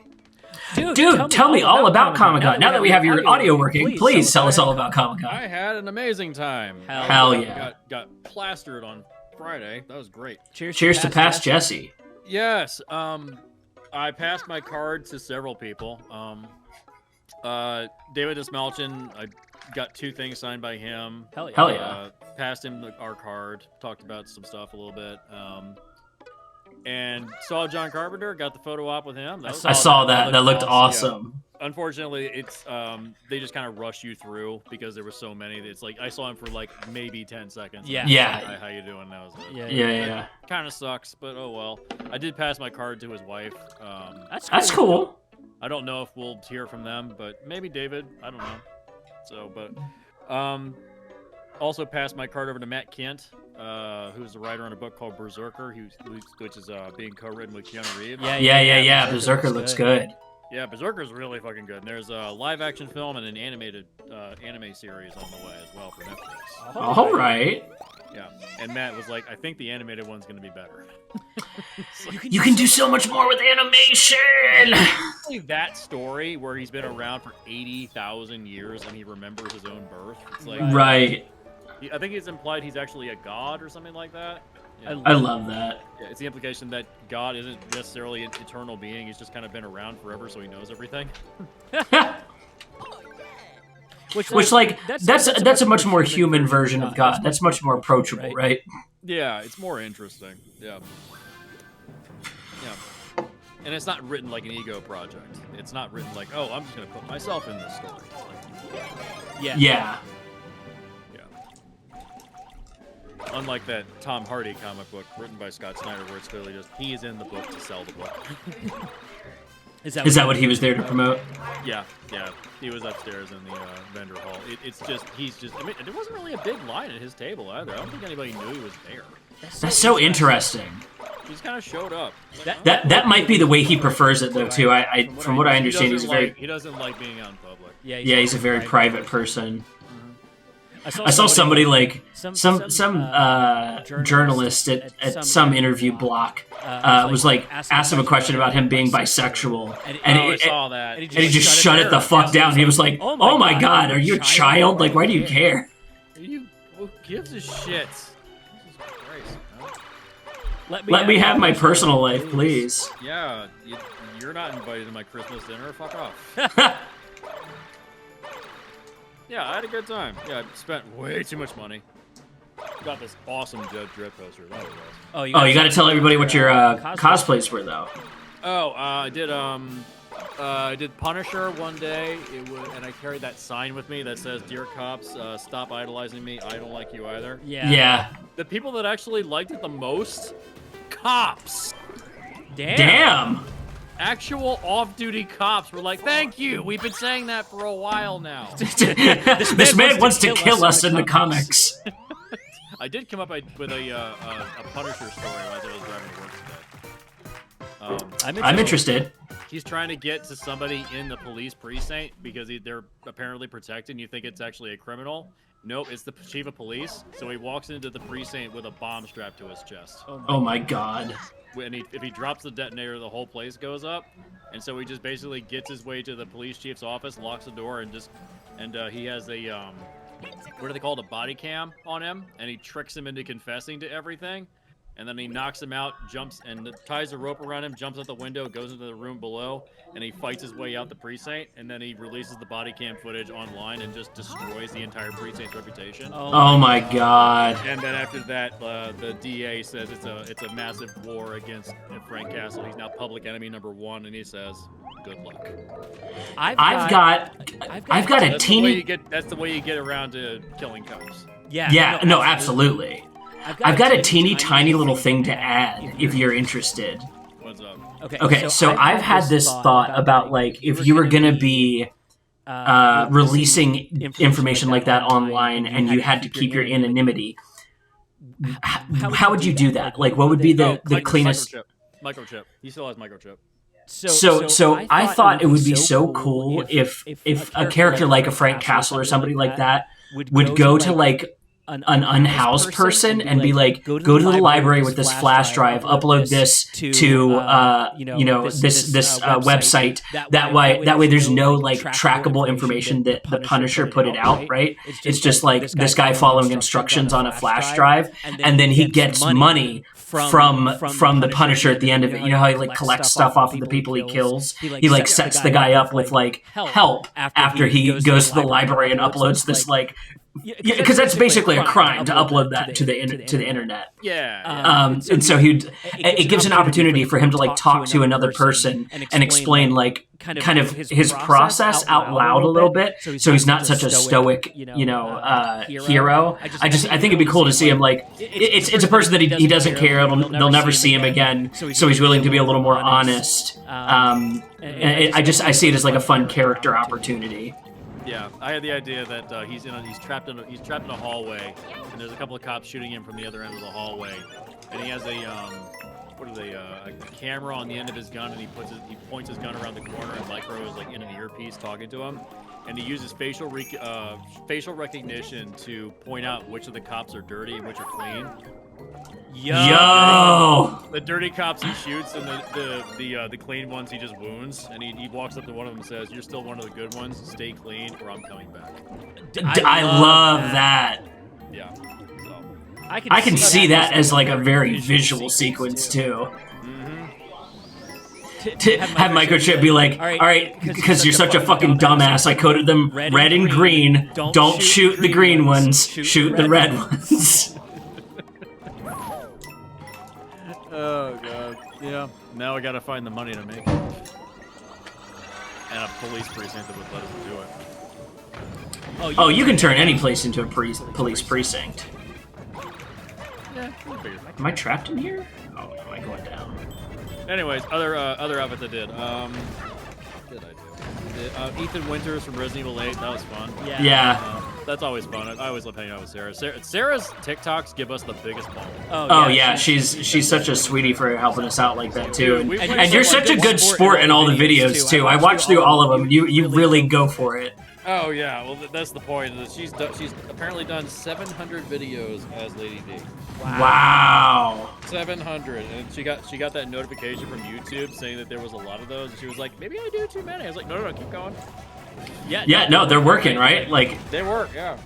Dude, tell me all about Comic-Con. Now that we have your audio working, please tell us all about Comic-Con. I had an amazing time. Hell yeah. Got plastered on Friday. That was great. Cheers to past Jesse. Yes. I passed my card to several people. David Desmalchin, I got 2 things signed by him. Hell yeah. Hell yeah. Passed him our card. Talked about some stuff a little bit. And saw John Carpenter. Got the photo op with him. I saw that. That looked awesome. Yeah. Unfortunately, it's they just kind of rush you through because there were so many. It's like I saw him for like maybe 10 seconds. Yeah. Yeah. Hi, how you doing? That was it. Yeah. Kind of sucks, but oh well. I did pass my card to his wife. That's cool. I don't know if we'll hear from them, but maybe David. I don't know. So, but also passed my card over to Matt Kent, who's the writer on a book called Berserker, which is being co-written with Keanu Reeves. Yeah. Berserker looks good. Yeah, Berserker's really fucking good. And there's a live-action film and an animated anime series on the way as well for Netflix. All right. Yeah, and Matt was like, I think the animated one's going to be better. You can do so much more with animation! That story where he's been around for 80,000 years and he remembers his own birth. It's like, right. I think it's implied he's actually a god or something like that. Yeah. I love that. Yeah, it's the implication that God isn't necessarily an eternal being. He's just kind of been around forever, so he knows everything. Which like that's a much more human version of God. That's much more approachable, right? Yeah, it's more interesting. Yeah. And it's not written like an ego project. It's not written like, oh, I'm just gonna put myself in this story. It's like, Yeah. Unlike that Tom Hardy comic book written by Scott Snyder, where it's clearly just he is in the book to sell the book. Is that what he was there to promote? Yeah. He was upstairs in the vendor hall. He's just. I mean, there wasn't really a big line at his table either. I don't think anybody knew he was there. That's so interesting. He just kind of showed up. That might be the way he prefers it, though. Too. From what I understand, he doesn't like being out in public. Yeah, he's a very private person. I saw somebody like some journalist at some interview block was like asked him a question about him being bisexual, and I saw that, and he just shut it the fuck down. He was like, "Oh my god, are you a child? Like, why do you care?" Who gives a shit? Jesus Christ, Let me have my personal life, please. Yeah, you're not invited to my Christmas dinner. Fuck off. Yeah, I had a good time. Yeah, I spent way too much money. Got this awesome Judge Dredd poster. That was awesome. Oh, you got to tell everybody what your cosplays were, though. Oh, I did Punisher one day, and I carried that sign with me that says, "Dear cops, stop idolizing me. I don't like you either." Yeah. The people that actually liked it the most, cops. Damn. Actual off-duty cops were like, "Thank you. We've been saying that for a while now." this man wants to kill us in the comics. I did come up with a Punisher story as I was driving to work today. I'm interested. He's trying to get to somebody in the police precinct because they're apparently protected, and you think it's actually a criminal. Nope, it's the chief of police. So he walks into the precinct with a bomb strapped to his chest. Oh my god. And if he drops the detonator, the whole place goes up. And so he just basically gets his way to the police chief's office, locks the door, and he has a what do they call it, a body cam on him, and he tricks him into confessing to everything. And then he knocks him out, jumps, and ties a rope around him, jumps out the window, goes into the room below, and he fights his way out the precinct, and then he releases the body cam footage online and just destroys the entire precinct's reputation. Oh my god. And then after that, the DA says it's a massive war against Frank Castle. He's now public enemy #1, and he says, "Good luck." I've got a teeny. That's the way you get around to killing cops. Yeah. No, absolutely. I've got a teeny tiny little thing to add if you're interested. What's up? Okay, so I've had this thought about, like, if you were gonna be releasing information like that online and you had to keep your anonymity, how would you do that? Like, what would be the cleanest? Microchip. He still has microchip. So I thought it would be so cool if a character like a Frank Castle or somebody like that would go to, like, an unhoused person and be like, go to the library with this flash drive, upload this to this website. That way there's no, like, trackable information that the Punisher put it out, right? It's just like this guy following instructions on a flash drive, and then he gets money from the Punisher at the end of it. You know how he, like, collects stuff off of the people he kills? He, like, sets the guy up with, like, help after he goes to the library and uploads this, like, because that's basically a crime to upload that to the internet. Yeah. And so it gives an opportunity for him to, like, talk to another person and explain, like, kind of his process out loud a little bit, so he's not such a stoic, hero. I think it'd be cool to see him, like, it's a person that he doesn't care. They'll never see him again, so he's willing to be a little more honest. I see it as, like, a fun character opportunity. Yeah, I had the idea that he's trapped in a hallway, and there's a couple of cops shooting him from the other end of the hallway, and he has a camera on the end of his gun, and he points his gun around the corner, and Micro is, like, in an earpiece talking to him, and he uses facial recognition to point out which of the cops are dirty and which are clean. Yo! The dirty cops he shoots, and the clean ones he just wounds. And he walks up to one of them and says, "You're still one of the good ones. Stay clean, or I'm coming back." I love that. Yeah. So I can see that as, like, a very visual sequence too. To have Microchip be like, all right, because you're such a fucking dumbass, I coded them red and green. Don't shoot the green ones. Shoot the red ones. Oh god. Yeah. Now I gotta find the money to make it. And a police precinct that would let us do it. Oh, you can turn any place into a police precinct. Yeah. Am I trapped in here? Oh, am I going down? Anyways, other outfits I did. What did I do? Ethan Winters from Resident Evil 8. That was fun. Yeah. That's always fun. I always love hanging out with Sarah. Sarah's TikToks give us the biggest ball. Oh yeah, she's such a sweetie for helping us out like that too. And you're such a good sport in all the videos too. I watched through all of them. You really go for it. Oh yeah, well that's the point. Is that she's apparently done 700 videos as Lady D. Wow. 700, and she got that notification from YouTube saying that there was a lot of those, and she was like, maybe I do too many. I was like, no, keep going. Yeah, no, they're working, right? Like They work, yeah.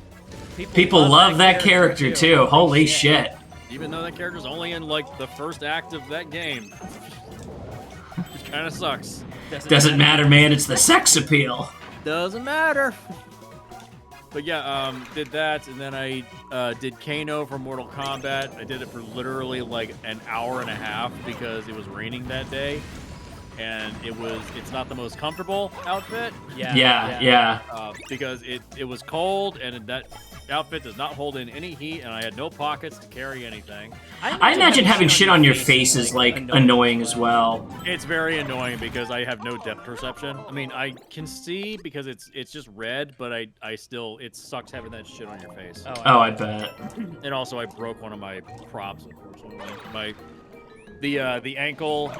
people love that character too. Holy shit. Even though that character's only in like the first act of that game, which kind of sucks. Doesn't matter, man. It's the sex appeal. Doesn't matter. But yeah, did that, and then I did Kano for Mortal Kombat. I did it for literally like an hour and a half because it was raining that day, and it's not the most comfortable outfit. Yeah. Because it was cold, and that outfit does not hold in any heat, and I had no pockets to carry anything. I imagine having shit on your face is like annoying as well. It's very annoying because I have no depth perception. I mean, I can see because it's just red, but I still, it sucks having that shit on your face. Oh, I bet. And also, I broke one of my props, unfortunately. The ankle,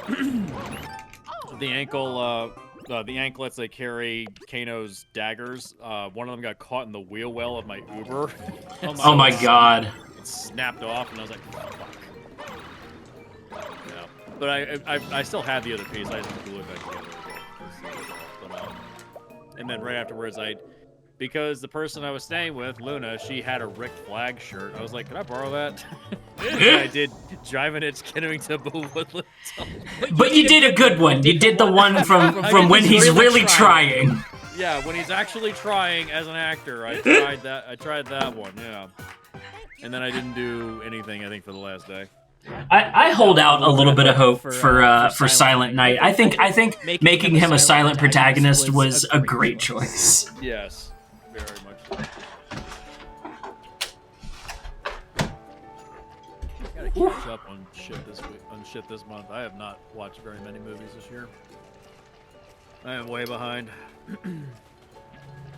the anklets that carry Kano's daggers. One of them got caught in the wheel well of my Uber. Oh my god. It snapped off, and I was like, fuck. Yeah. But I still had the other piece. I just glue it back together again. And then right afterwards, because the person I was staying with, Luna, she had a Rick Flag shirt. I was like, can I borrow that? And I did Driving It, Skittering to Woodland. But you did a good one. You did the one from when he's really trying. Yeah, when he's actually trying as an actor. I tried that one, yeah. And then I didn't do anything, I think, for the last day. I hold out a little bit of hope for Silent Night. I think making him a silent protagonist was a great choice. Yes, very much so. Gotta catch up on shit this month. I have not watched very many movies this year. I am way behind.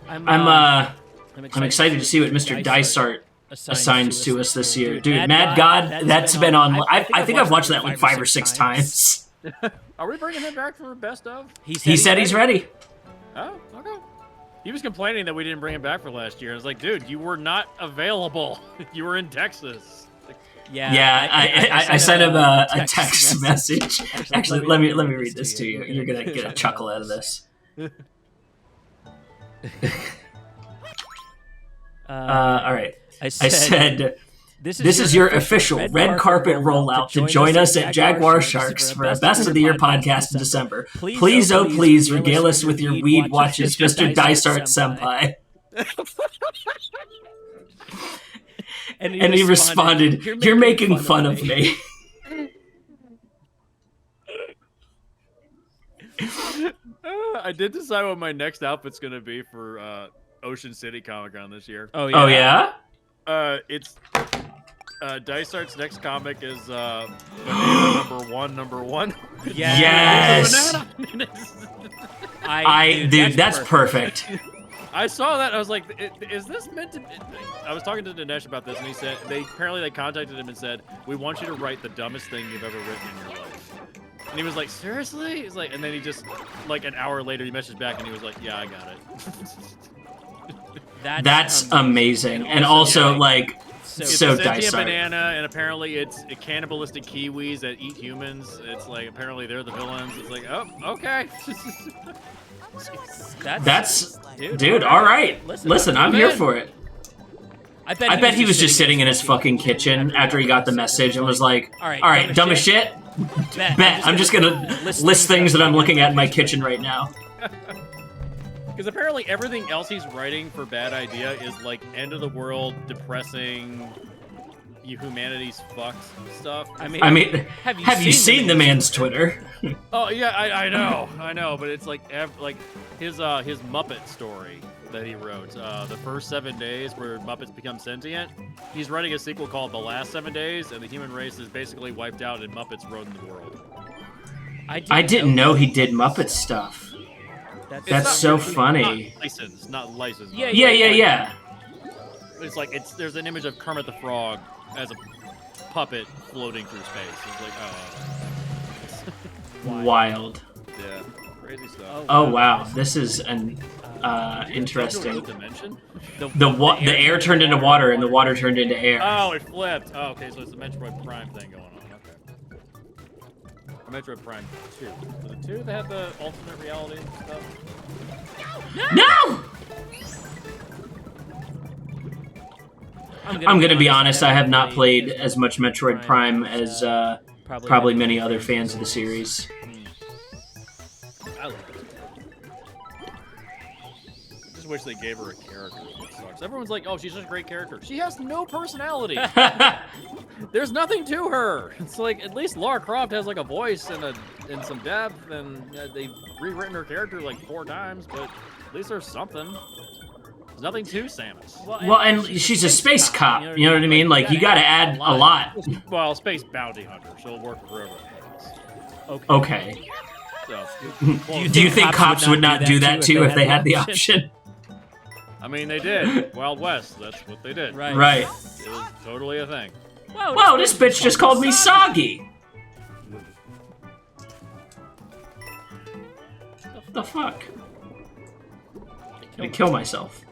I'm excited to see what Mr. Dysart assigns to us this year. Dude, Mad God, that's been on... I think I've watched that like 5 or 6 times. Are we bringing him back for best of? He said he's ready. Oh, okay. He was complaining that we didn't bring him back for last year. I was like, dude, you were not available. You were in Texas. Yeah, I sent him a text message. Actually, let me read this to you. You're gonna get a chuckle out of this. All right. I said, this is your official red carpet rollout to join us at Jaguar Sharks for a Best of the Year podcast in December. Please, oh please, regale us with your weed watches, Mr. Dysart Senpai. And he responded, you're making fun of me. I did decide what my next outfit's going to be for Ocean City Comic-Con this year. Oh, yeah? It's Dysart's next comic is Banana number one. Yes! Dude, that's perfect. I saw that. I was like, "Is this meant to?" I was talking to Dinesh about this, and he said they contacted him and said, "We want you to write the dumbest thing you've ever written in your life." And he was like, "Seriously?" He's like, and then he just like an hour later he messaged back and he was like, "Yeah, I got it." That's amazing, and also like so it's a Dysart. banana, and apparently it's cannibalistic kiwis that eat humans. It's like apparently they're the villains. It's like, oh, okay. That's dude. All right, listen, I'm here for it. I bet he was just sitting in his fucking kitchen after he got the message and was like, all right, dumb as shit. Bet. I'm just gonna list things that I'm looking at in my kitchen right now. Because apparently everything else he's writing for Bad Idea is like end of the world, depressing, humanity's fucked stuff. I mean, have you seen the man's Twitter? Oh yeah, I know, but it's like his Muppet story that he wrote, the first 7 days where Muppets become sentient. He's writing a sequel called The Last 7 Days, and the human race is basically wiped out and Muppets run the world. I didn't know he did Muppet stuff. That's so funny. Not licensed. Yeah. It's like there's an image of Kermit the Frog as a puppet floating through space. It's like, wild. Yeah, crazy stuff. Oh wow, this is interesting. Dimension? The air turned into water, and the water turned into air. Oh, it flipped. Oh, okay, so it's the Metroid Prime thing going on. Okay. Or Metroid Prime 2. Was it 2 that had the alternate reality stuff? No! I'm gonna be honest, I have not played as much Metroid Prime as probably many other fans of the series. I love it. I just wish they gave her a character. It sucks. Everyone's like, oh, she's such a great character. She has no personality. There's nothing to her. It's like, at least Lara Croft has like a voice and some depth, and they've rewritten her character like 4 times, but at least there's something. There's nothing to Samus. Well, and she's a space cop, you know what I mean? Like, you gotta add a lot. Well, space bounty hunter. She'll work forever. Okay. So, do you think cops would not do that too if they had the option? I mean, they did. Wild West, that's what they did. Right. It was totally a thing. Whoa, this bitch just called me soggy! What the fuck? I'm gonna kill myself.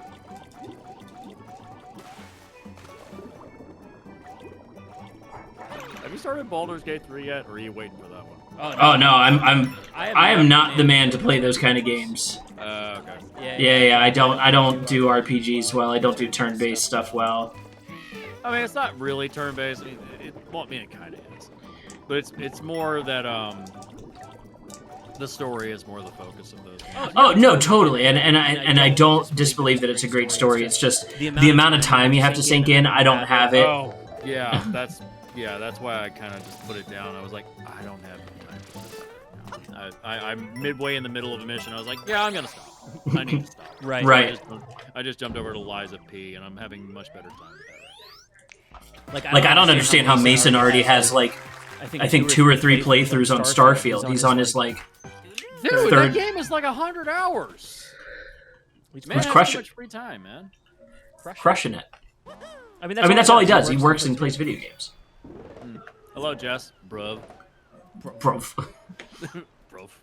Have you started Baldur's Gate 3 yet, or are you waiting for that one? Oh no, I am not the man to play those kind of games. Okay. Yeah, I don't do RPGs well. I don't do turn-based stuff well. I mean, it's not really turn-based. I mean, it kind of is, but it's more that the story is more the focus of those games. Oh no, totally, and I don't disbelieve that it's a great story. It's just the amount of time you have to sink in. I don't have it. Oh, yeah, that's why I kind of just put it down. I was like, I don't have time for this. I'm midway in the middle of a mission. I was like, yeah, I'm gonna stop. I need to stop. Right. So I just jumped over to Liza P, and I'm having much better time with that right now. Like, I don't understand how Mason already has, like, I think 2 or 3 playthroughs on Starfield. He's on his, like, dude, third... that game is like 100 hours. Man, He's crushing. So much free time, man. Crushing it. I mean, that's all he does. He works and plays video games. Hello, Jess. Bruv. Bro. Bruv.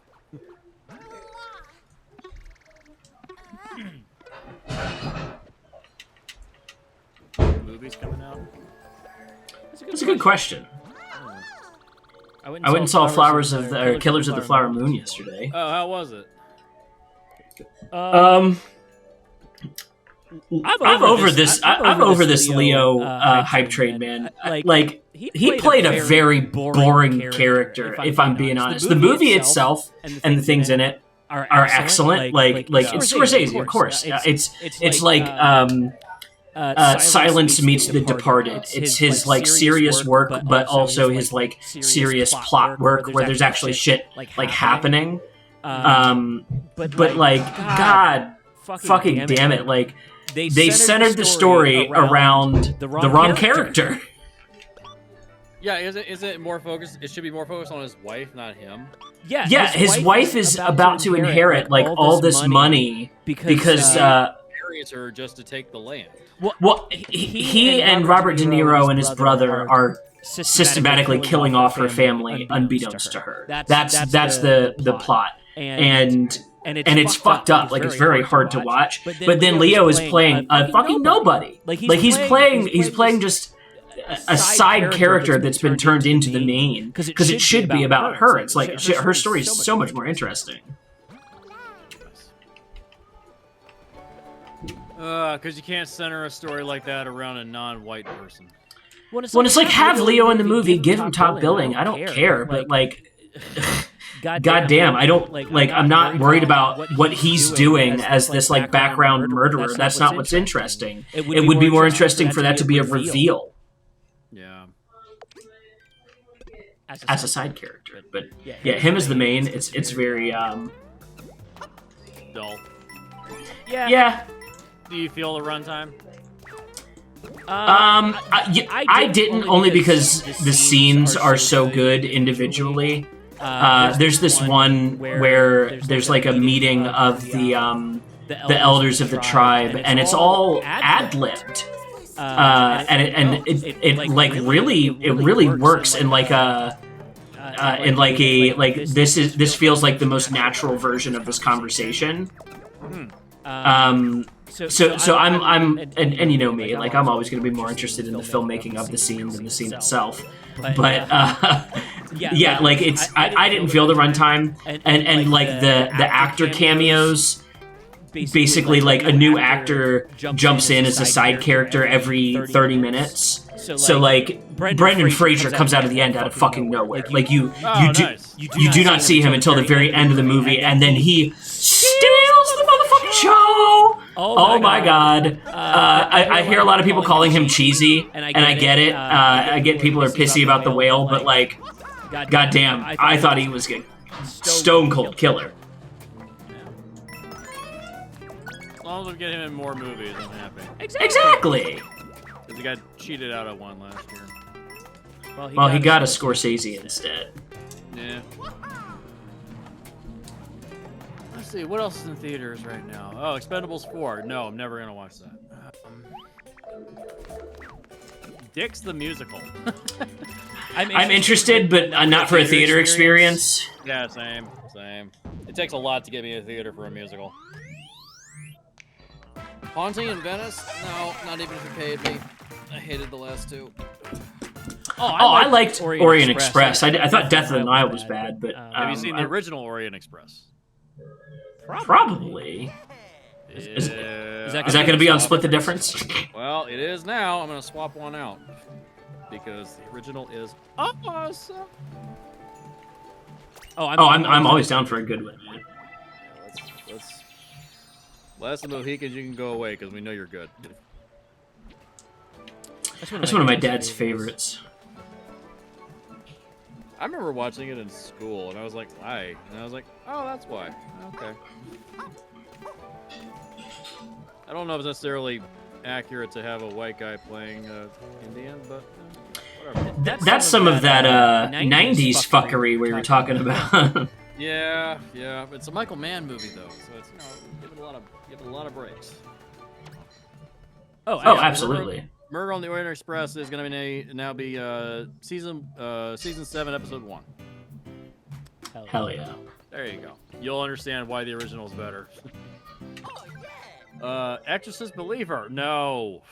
Movies coming out? That's a good question. I went and saw Killers of the Flower Moon yesterday. Oh, how was it? I'm over this Leo hype train, man. Like he played a very boring character, if I'm being honest. The movie itself and the things in it are excellent. Like it's Scorsese, of course. It's like Silence meets The Departed. It's his like serious work, but also his like serious plot work where there's actually shit like happening. But like God fucking damn it, like they centered the story around the wrong character. Yeah, is it more focused? It should be more focused on his wife, not him. Yeah, his wife is about to inherit like all this money because Marries her just to take the land. Well, he and Robert De Niro and his brother are systematically killing off her family unbeknownst to her. That's the plot. And it's fucked up. Like, it's very hard to watch. But then Leo is playing a fucking nobody. Like, he's playing just a side character that's been turned into the main because it should be about her. It's like her story is so much more interesting. Because you can't center a story like that around a non-white person. When it's like, have Leo in the movie, give him top billing. I don't care, but like, goddamn, I don't like. I'm not worried about what he's doing as this like background murderer. That's not what's interesting. It would be more interesting for that to be a reveal. Yeah. As a side character, but yeah, him as the main. It's very dull. Yeah. Do you feel the runtime? I didn't, only because the scenes are so good individually. There's this one where there's like a meeting of the elders of the tribe, and it's all ad-libbed. And it like really works in like this feels like the most natural version of this conversation. So I'm and you know me, like I'm always going to be more interested in the filmmaking of the scene than the scene itself. But yeah, like it's I didn't feel the runtime and like the actor cameos. Basically, like a new actor jumps in as a side character every 30 minutes. So like Brendan Fraser comes out of the end out of fucking nowhere. Like you do not see him until the very end of the movie, and then he steals the motherfucking show. Oh my god! I hear a lot of people calling him cheesy, and I get it. I get people are pissy about the whale, but like, goddamn, I thought he was a stone cold killer. As long as we get him in more movies, I'm happy. Exactly. Because he got cheated out of one last year. Well, he got a Scorsese instead. Yeah. Let's see, what else is in theaters right now? Oh, Expendables 4. No, I'm never gonna watch that. Dick's the Musical. I'm interested, but not for a theater experience. Yeah, same. It takes a lot to get me in a theater for a musical. Haunting in Venice? No, not even if you paid me. I hated the last two. I liked Orient Express. I thought Death of the Nile was bad, but have you seen the original Orient Express? Probably. Is that going to be on Split the Difference? Well, it is now. I'm going to swap one out because the original is awesome. I'm always down for a good one. Man. Let's Last of the Mohicans, you can go away because we know you're good. That's one of my dad's favorites. I remember watching it in school, and I was like, why? And I was like, oh, that's why. Okay. I don't know if it's necessarily accurate to have a white guy playing Indian, but whatever. That's some of that 90s fuckery we were talking about. Yeah. It's a Michael Mann movie, though, so it's, give it a lot of breaks. Oh, absolutely. Murder on the Orient Express is going to now be season 7, episode 1. Hell yeah. There you go. You'll understand why the original is better. Exorcist Believer. No.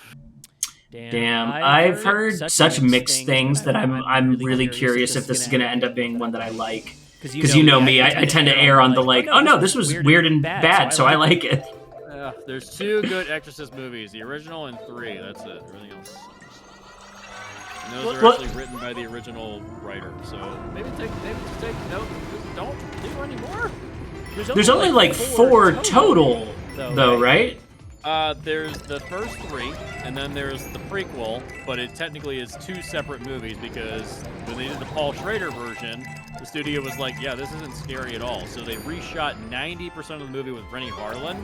Damn. I've heard such mixed things that I'm really curious if this is going to end up being one that I like. Because you know me, I tend to err on the like, oh no, this was weird and bad, so I like it. There's 2 good Exorcist movies, the original and 3. That's it. Everything else. And those are actually written by the original writer. So maybe take note. Don't do any more. There's only like 4 total, though, right? There's the first 3, and then there's the prequel, but it technically is 2 separate movies because when they did the Paul Schrader version, the studio was like, yeah, this isn't scary at all. So they reshot 90% of the movie with Rennie Harlan,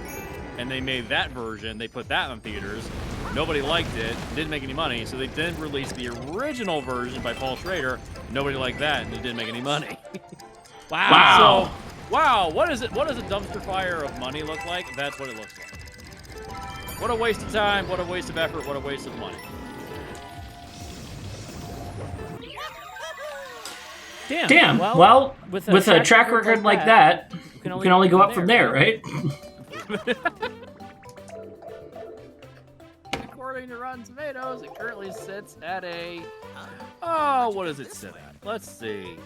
and they made that version. They put that in theaters. Nobody liked it. Didn't make any money. So they then released the original version by Paul Schrader. Nobody liked that, and it didn't make any money. Wow. So, wow. What does a dumpster fire of money look like? That's what it looks like. What a waste of time. What a waste of effort. What a waste of money. Damn. Well, with a track record like that, we can only go up from there, right? According to Rotten Tomatoes, it currently sits at a... Oh, what does it sit at? Let's see.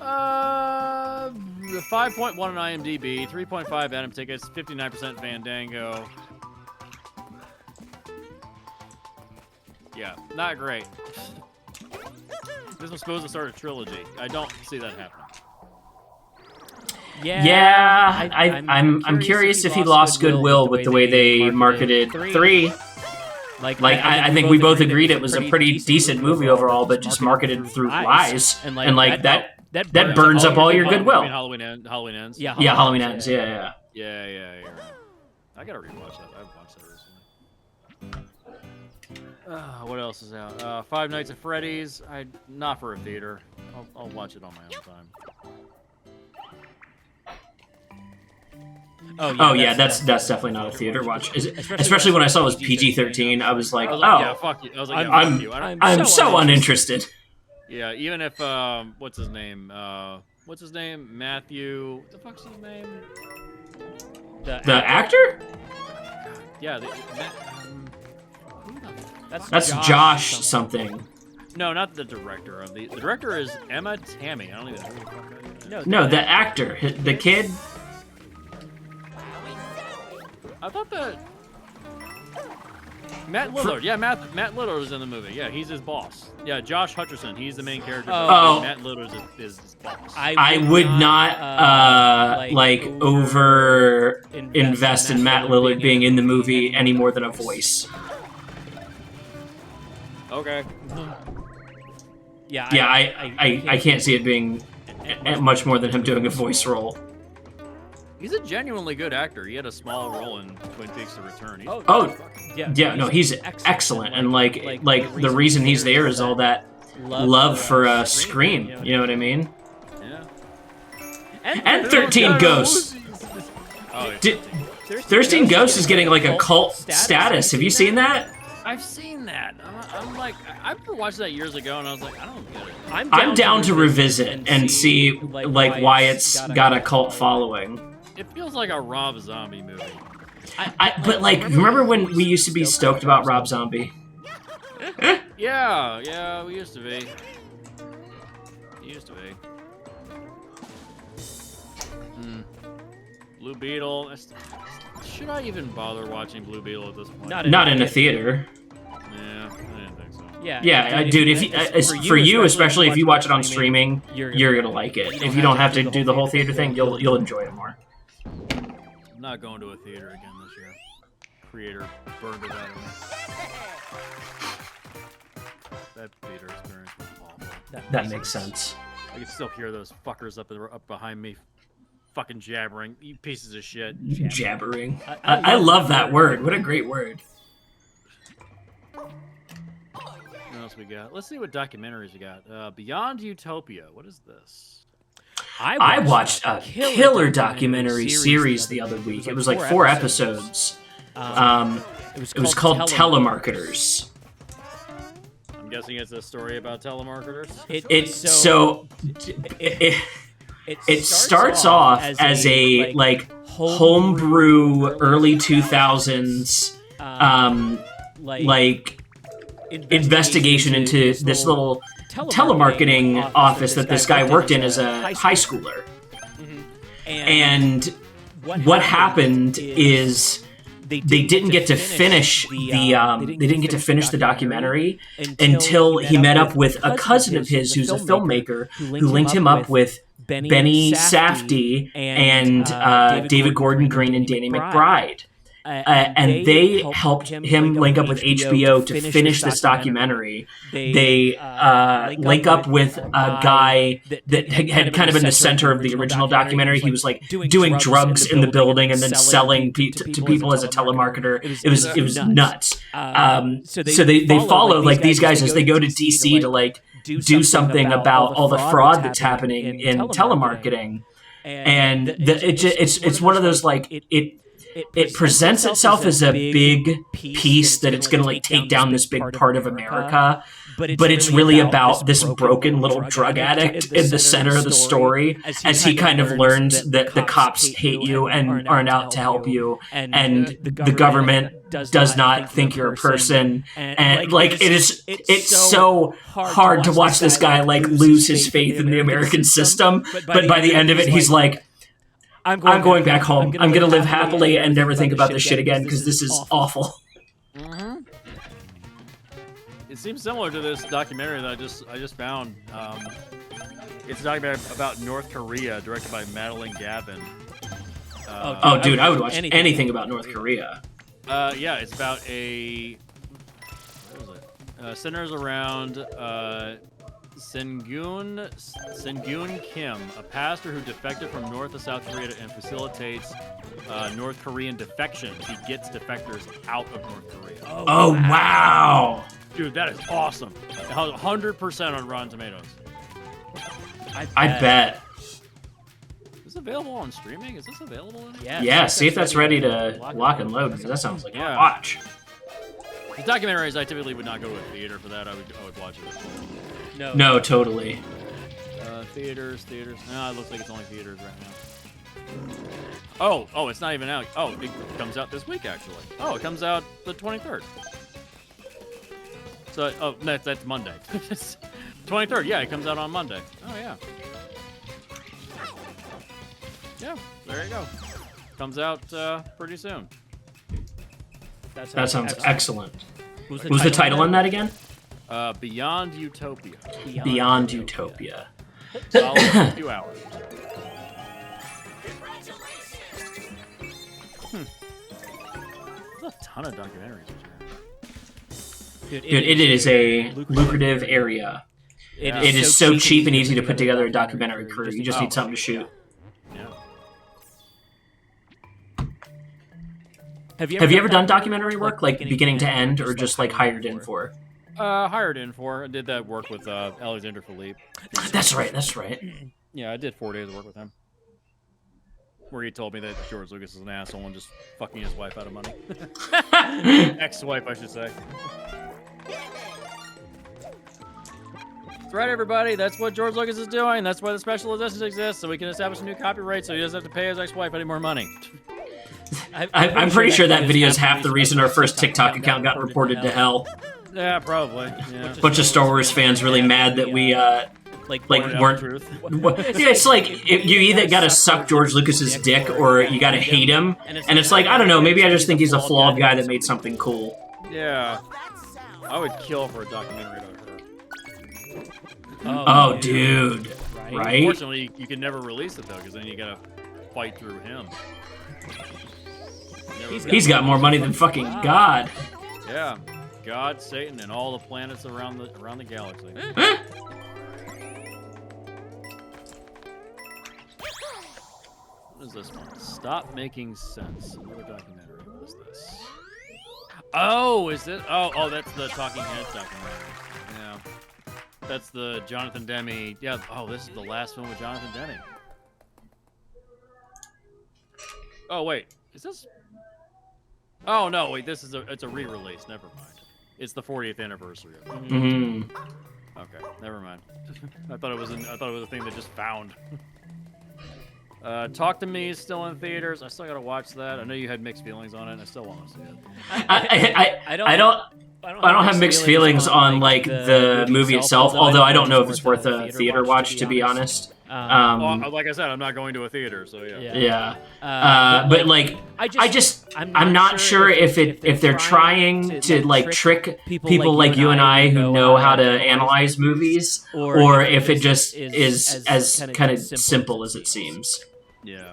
5.1 on IMDb, 3.5 Atom Tickets, 59% Fandango. Yeah, not great. This was supposed to start a trilogy. I don't see that happening. Yeah, I'm curious if he lost goodwill with the way they marketed 3. I think we both agreed it was a pretty decent movie overall, but just marketed through lies, and like that burns up all your goodwill. Halloween Ends. Yeah, Halloween Ends. Yeah. You're right. I gotta rewatch that. I've watched that recently. What else is out? Five Nights at Freddy's. Not for a theater. I'll watch it on my own time. Oh yeah, that's definitely not a theater watch. Especially when I saw it was PG-13, I was like, yeah, fuck you. I was like, fuck you. I'm so uninterested. Yeah, even if what's his name? Matthew. What the fuck's his name? The actor? Yeah. That's Josh something. No, not the director. The director is Emma Tammy. I don't even know who the fuck that is. No, the actor. The kid. I thought that... Matt Lillard. Yeah, Matt Lillard is in the movie. Yeah, he's his boss. Yeah, Josh Hutcherson. He's the main character. Oh. Matt Lillard is his boss. I would not over invest in Matt Lillard being in the movie any more than a voice. Okay. Yeah, I can't see it being much more than him doing a voice role. He's a genuinely good actor. He had a small role in Twin Peaks: The Return. He's excellent, and like the reason he's there is all that love for Scream. You know what I mean? Yeah. And 13 Ghosts. Oh, 13 Ghosts is getting like a cult status. Have you seen that? I've seen that. I'm like, I watched that years ago, and I was like, I don't get it. I'm down to revisit and see like why it's got a cult following. It feels like a Rob Zombie movie. But like, remember when we used to be stoked about Rob Zombie? Yeah, we used to be. Blue Beetle. Should I even bother watching Blue Beetle at this point? Not in a theater. Yeah, I didn't think so. Yeah, dude. If for you, especially if you watch it on streaming, you're gonna like it. If you don't have to do the whole theater thing, you'll enjoy it more. I'm not going to a theater again this year. Creator burned it out of me. That theater experience was awful. That makes sense. I can still hear those fuckers up behind me, fucking jabbering. You pieces of shit. Jabbering. I love that word. What a great word. What else we got? Let's see what documentaries we got. Beyond Utopia. What is this? I watched a killer documentary series the other week. It was like 4 episodes. It was called Telemarketers. I'm guessing it's a story about telemarketers. It starts off as a like homebrew early 2000s like investigation into this little telemarketing office that this guy worked in as a high schooler. And what happened is they didn't get to finish the documentary until he met up with a cousin of his who's a filmmaker who linked him up with Benny Safdie and David Gordon Green and Danny McBride. And they helped him link up with HBO to finish this documentary. They link up with a guy that had kind of been the center of the original documentary. He was like doing drugs in the building and then selling to people as a telemarketer. It was nuts. So they follow like these guys as they go to DC to like do something about all the fraud that's happening in telemarketing. And it's one of those like it presents itself as a big piece that it's going to like take down this big part of America, but it's really about this broken little drug addict in the center of the story as he kind of learns that the cops hate you and aren't out to help you, and the government does not think you're a person, and like it's so hard to watch this guy like lose his faith in the American system, but by the end of it he's like, I'm going back home. I'm going to live happily and never think about this shit again because this is awful. Mm-hmm. It seems similar to this documentary that I just found. It's a documentary about North Korea, directed by Madeline Gavin. Dude, I would watch anything about North Korea. Yeah, it's about what is it? Centers around Sengun Kim, a pastor who defected from North to South Korea and facilitates North Korean defections. He gets defectors out of North Korea. Oh, wow. Dude, that is awesome. 100% on Rotten Tomatoes. I bet. Is this available on streaming? Is this available? Yeah, see if that's ready to lock and load, because that sounds like a watch. The documentaries, I typically would not go to a theater for that. I would watch it. No, totally. Theaters. No, it looks like it's only theaters right now. Oh, it's not even out. Oh, it comes out this week, actually. Oh, it comes out the 23rd. So, that's Monday. 23rd, yeah, it comes out on Monday. Oh, yeah. Yeah, there you go. Comes out pretty soon. That sounds excellent. What was the title on that again? Beyond Utopia. Beyond Utopia. Solid 2 hours. There's a ton of documentaries this year. Dude, it is a lucrative area. It is so cheap and easy to put together a documentary crew. You just need something to shoot. Yeah. Have you ever done documentary work, like beginning to end, or just like hired in for? Hired in for. I did that work with Alexander Philippe. That's right. Yeah, I did 4 days of work with him. Where he told me that George Lucas is an asshole and just fucking his wife out of money. Ex-wife, I should say. That's right, everybody. That's what George Lucas is doing. That's why the special editions exist, so we can establish a new copyright so he doesn't have to pay his ex-wife any more money. I'm pretty sure that video is half the reason our first TikTok account got reported to hell. Yeah, probably. Yeah. Bunch of Star Wars fans really mad that we weren't. Yeah, it's like you either gotta suck George Lucas's dick or you gotta hate him, and it's like I don't know. Maybe I just think he's a flawed guy that made something cool. Yeah, I would kill for a documentary about her. Oh, dude, right? Unfortunately, you can never release it though, because then you gotta fight through him. He's got more money than fucking God. Yeah, God, Satan, and all the planets around the galaxy. What is this one? Stop Making Sense. Another documentary. What is this? Oh, is it? Oh, that's the Talking Heads documentary. Yeah. That's the Jonathan Demme. Yeah. Oh, this is the last film with Jonathan Demme. Oh, wait. Is this? Oh no, wait. It's a re-release. Never mind. It's the 40th anniversary of it. Mm-hmm. Okay, never mind. I thought it was a thing that just found. Talk to Me is still in theaters. I still gotta watch that. I know you had mixed feelings on it, and I still want to see it. I don't have mixed feelings on like the movie itself. Although I don't know if it's worth a theater watch, to be honest. Well, like I said, I'm not going to a theater, so yeah. Yeah. But like, I'm not sure if they're trying to like trick people like you and I who know how to analyze movies, or if it just is as kind of simple as it seems. Yeah.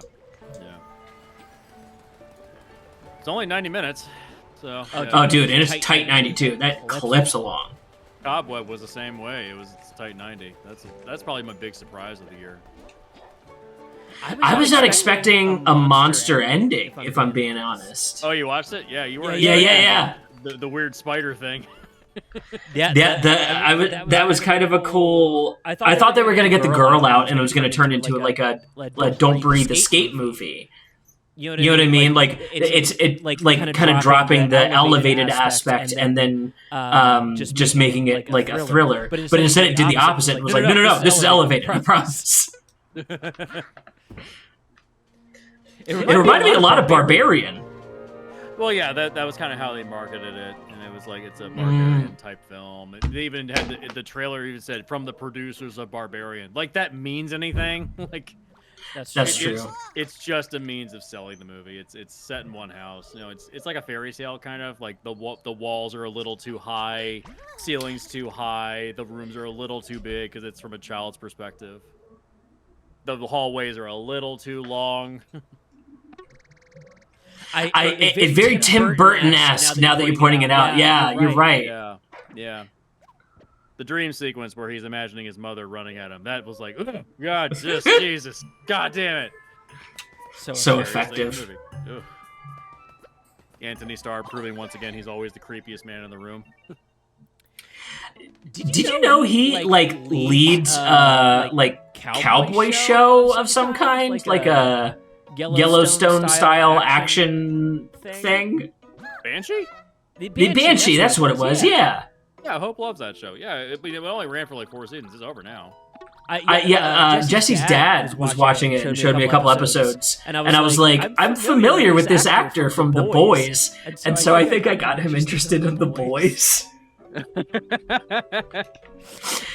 It's only 90 minutes, so. Yeah. Oh, dude, and it's tight 92. That clips along. Cobweb was the same way. It's tight 90. That's probably my big surprise of the year. I was not expecting a monster ending, if I'm being honest. Oh, you watched it? Yeah, you were. Yeah. The weird spider thing. That was kind of a cool. I thought they were gonna get the girl out, and it was gonna turn into like a Don't Breathe escape movie. You know what I mean? Like it's kind of dropping the elevated aspect and then just making it like a thriller. But instead, it did the opposite. It was like, no, this is elevated. I promise. It reminded me a lot of Barbarian. Well, yeah, that was kind of how they marketed it, and it was like it's a Barbarian type film. They even had the trailer even said from the producers of Barbarian. Like that means anything? Like that's true. It's just a means of selling the movie. It's set in one house. You know, it's like a fairy tale kind of. Like the walls are a little too high, ceilings too high, the rooms are a little too big because it's from a child's perspective. The hallways are a little too long. It's very Tim Burton-esque now that you're pointing it out. Yeah, you're right. Yeah. The dream sequence where he's imagining his mother running at him. That was like, oh, God, just Jesus. God damn it. So effective. Anthony Starr proving once again he's always the creepiest man in the room. Did you know he leads cowboy show of some kind? Like a Yellowstone style action thing? Banshee? The Banshee, that's what it was, yeah. Yeah, Hope loves that show. Yeah, it only ran for like 4 seasons. It's over now. Jesse's dad was watching it and showed me a couple episodes, and I was like, I'm familiar with this actor from The Boys, and so I think I got him interested in The Boys.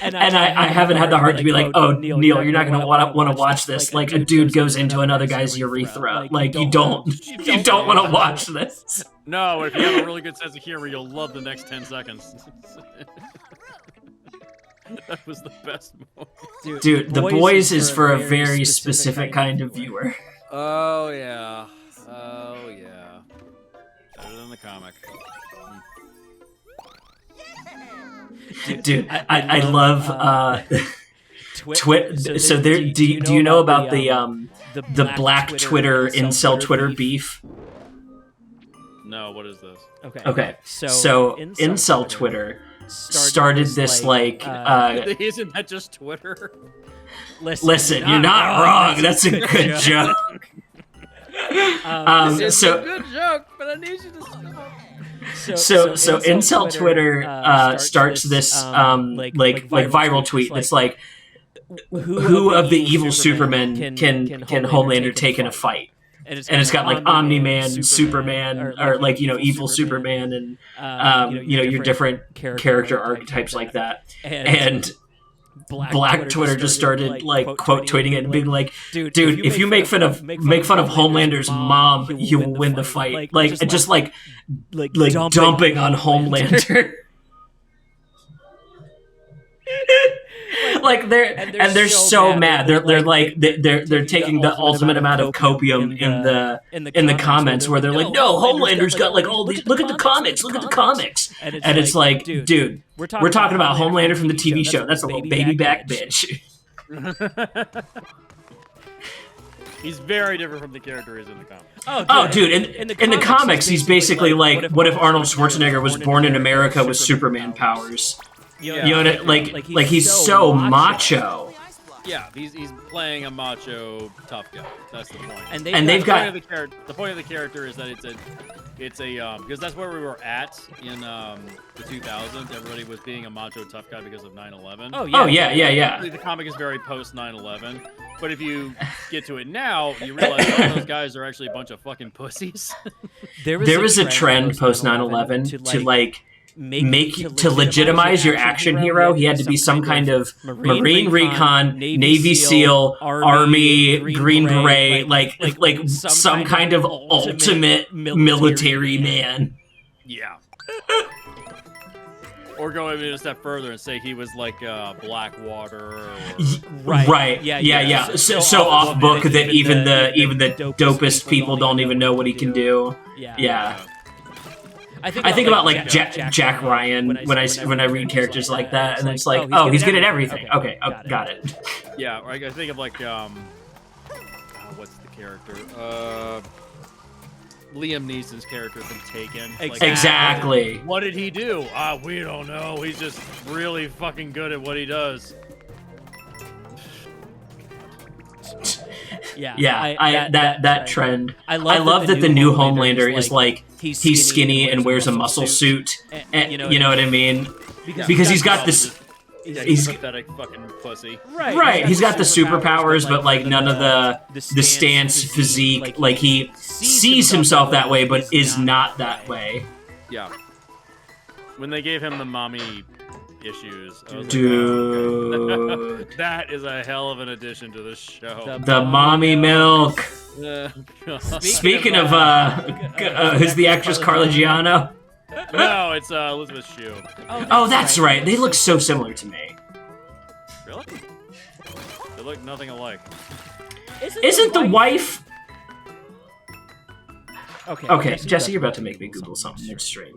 And I haven't had the heart to be like, oh, Neil, you're not gonna want to watch this. Like, a dude goes into another guy's urethra. Like, you don't want to watch this. No, if you have a really good sense of humor, you'll love the next 10 seconds. That was the best moment. Dude, The Boys is for a very specific kind of viewer. Oh, yeah. Better than the comic. Dude, I love So there, do you know about the black Twitter incel Twitter beef? No, what is this? Okay. So incel Twitter started this like isn't that just Twitter? Listen, you're not wrong. That's a good joke. It's a good joke, but I need you to stop. So incel Twitter starts this like viral tweet that's like, who of the evil Supermen can Homelander take in a fight? And it's got like Omni-Man, Superman, or like, evil Superman, and your different character archetypes like that. And Black Twitter just started like quote tweeting it and being like, dude, if you make fun of Homelander's mom, you will win the fight. Like just like dumping on Homelander. Like they're so mad. They're like they're taking the ultimate amount of copium in the comments where they're like, no, Homelander's got like all these. Look at the comics. And it's like, dude, we're talking about Homelander from the TV show. That's a little baby back bitch. He's very different from the character he is in the comics. Oh, dude, in the comics, he's basically like, what if Arnold Schwarzenegger was born in America with Superman powers? Yeah. You know, like he's so macho. Yeah, he's playing a macho tough guy. That's the point. And they've got the point of the character is that it's a because that's where we were at in the 2000s. Everybody was being a macho tough guy because of 9/11. Oh yeah. The comic is very post 9/11, but if you get to it now, you realize all those guys are actually a bunch of fucking pussies. There was a trend post 9/11 to like to legitimize your action hero. He had to be some kind of Marine Recon, Navy SEAL, Army, Green Beret, like some kind of ultimate military man. Yeah. Or go even a step further and say he was like Blackwater. Right. Yeah. So off book that even the dopest people don't even know what he can do. Yeah. I think about like Jack Ryan when I read characters like that, and it's like, oh, he's good at everything. Okay, got it. Yeah, I think of like what's the character? Liam Neeson's character from Taken. Exactly. What did he do? We don't know. He's just really fucking good at what he does. That trend. I love that the new Homelander is like he's skinny and wears a muscle suit, and you know what I mean? Because he's got this. He's a pathetic fucking pussy. Right. He's got the superpowers, but like none of the stance, physique. Like he sees himself that way, but is not that way. Yeah. When they gave him the mommy issues, I was dude, like, okay. That is a hell of an addition to this show. The mommy milk. Speaking of who's the actress? Carla Giano? No, it's Elizabeth Shue. Oh, that's right. They look so similar to me. Really? They look nothing alike. Isn't the wife? Okay, Jesse, you're about to make me Google something midstream.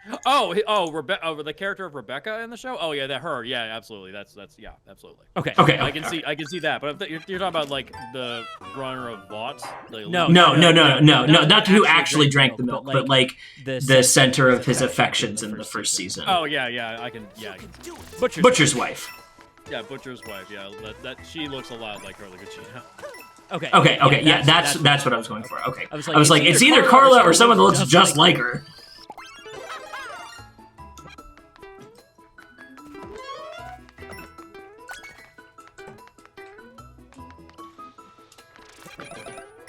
The character of Rebecca in the show. Oh yeah, her. Yeah, absolutely. That's yeah, absolutely. Okay. I can see that. But you're talking about like the runner of Vought. No. Not who actually drank the milk, but like the center of his affections in the first season. Oh yeah. I can see. Butcher's wife. Yeah, Butcher's wife. Yeah, that she looks a lot like Carla Gugino. Okay. Yeah, that's what I was going for. Okay. I was like, it's either Carla or someone that looks just like her.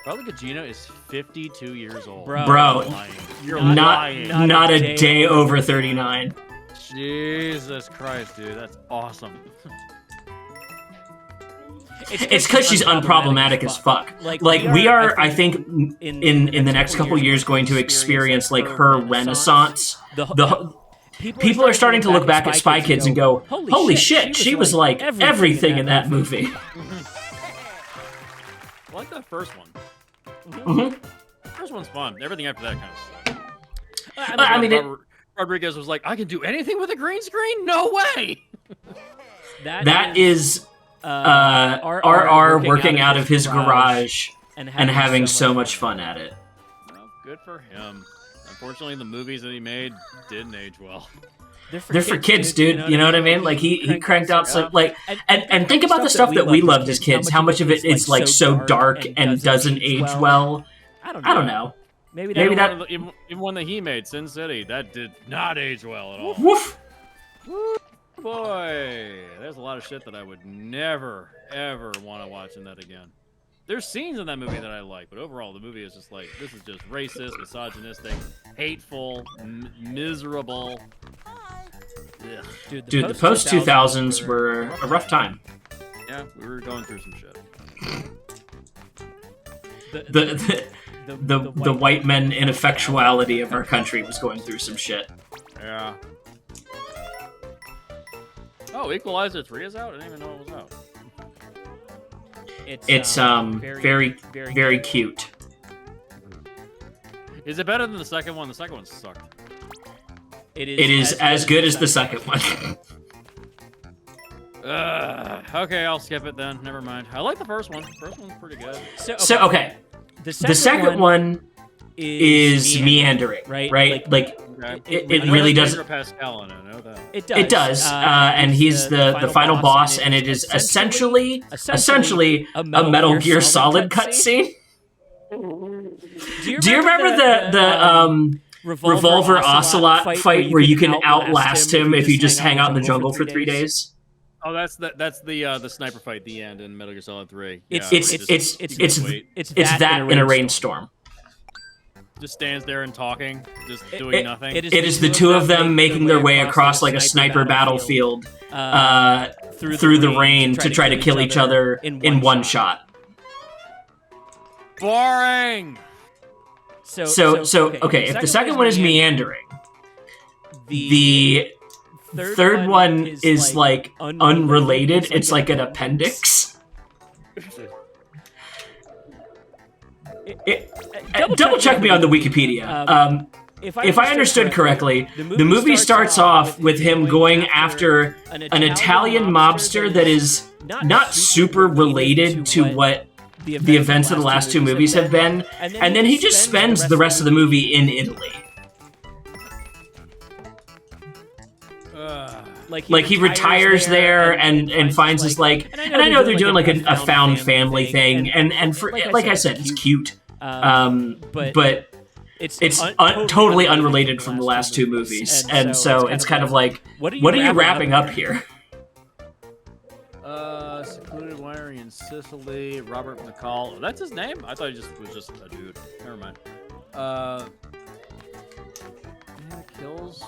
Carla Gugino is 52 years old. Bro. Bro, You're not lying. not a day over 39. Jesus Christ, dude, that's awesome. It's because she's unproblematic as fuck. Like we are, I think, in the next couple years going to experience like her renaissance. People are starting to look back at Spy Kids and go, "Holy shit, she was like everything in that movie." I like that first one. First one's fun. Everything after that kind of sucks. I mean, Rodriguez was like, "I can do anything with a green screen? No way!" that is RR working out of his garage and having so much fun at it. Well, good for him. Unfortunately, the movies that he made didn't age well. They're for kids, dude. You know what I mean? Like he cranked out some like and think about the stuff that we loved as kids. How much of it is like so dark and doesn't age well? I don't know. Maybe that even one that he made, Sin City, that did not age well at all. Woof. Boy, there's a lot of shit that I would never ever want to watch in that again. There's scenes in that movie that I like, but overall the movie is just like, this is just racist, misogynistic, hateful, miserable. Ugh. Dude, the post 2000s were a rough time. Yeah, we were going through some shit. The white men ineffectuality of our country was going through some shit. Yeah. Oh, Equalizer 3 is out? I didn't even know it was out. It's very cute. Is it better than the second one? The second one sucked. It is as good as the second one. Okay, I'll skip it then. Never mind. I like the first one. The first one's pretty good. So okay. The second one is meandering, right? Like it really does. Pascal in it, I know that. It does, and he's the final boss, and it is essentially a Metal Gear Solid cutscene. Do you remember the Revolver Ocelot fight where you can outlast him if you just hang out in the jungle for 3 days? Oh, that's the sniper fight at the end in Metal Gear Solid 3. It's that in a rainstorm. Just stands there and talking, just doing nothing. It is the two of them making their way across like a sniper battlefield through the rain to try to kill each other in one shot. Boring. So okay, if the second one is meandering, the third one is like unrelated. It's like an appendix. Double check me on the Wikipedia. If I understood correctly, the movie starts off with him going after an Italian mobster that is not super related to what the events of the last two movies have been, and then he just spends the rest of the movie in Italy. Like he retires there and finds this like, and I know they're doing like a found family thing, and for like I said, it's cute, but it's totally unrelated from the last two movies, and so it's kind of like, what are you wrapping up here? Secluded winery in Sicily. Robert McCall. That's his name? I thought he was just a dude. Never mind. Kills.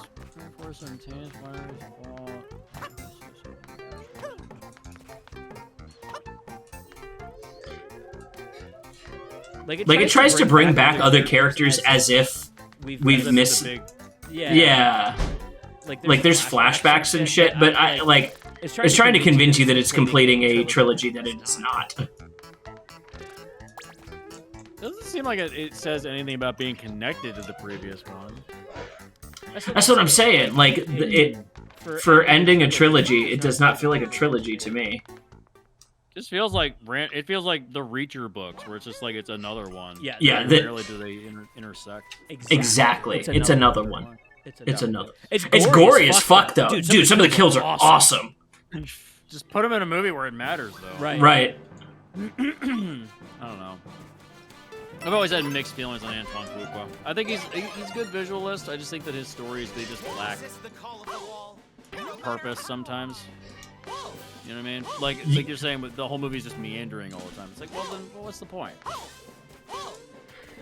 Like it tries to bring back other characters as if we've missed. Yeah. Like there's flashbacks and shit, but it's trying to convince you that it's completing a trilogy that it is not. Doesn't seem like it says anything about being connected to the previous one. That's what I'm saying. Like for ending a trilogy, it does not feel like a trilogy to me. Just feels like it feels like the Reacher books, where it's just like it's another one. Yeah. Rarely do they intersect. Exactly. It's another one. It's another. It's gory as fuck, though. Dude, some of the kills are awesome. Just put them in a movie where it matters, though. Right. I don't know. I've always had mixed feelings on Antoine Fuqua. I think he's a good visualist. I just think that his stories, they just lack purpose sometimes. You know what I mean? Like you're saying, the whole movie's just meandering all the time. It's like, well, then what's the point?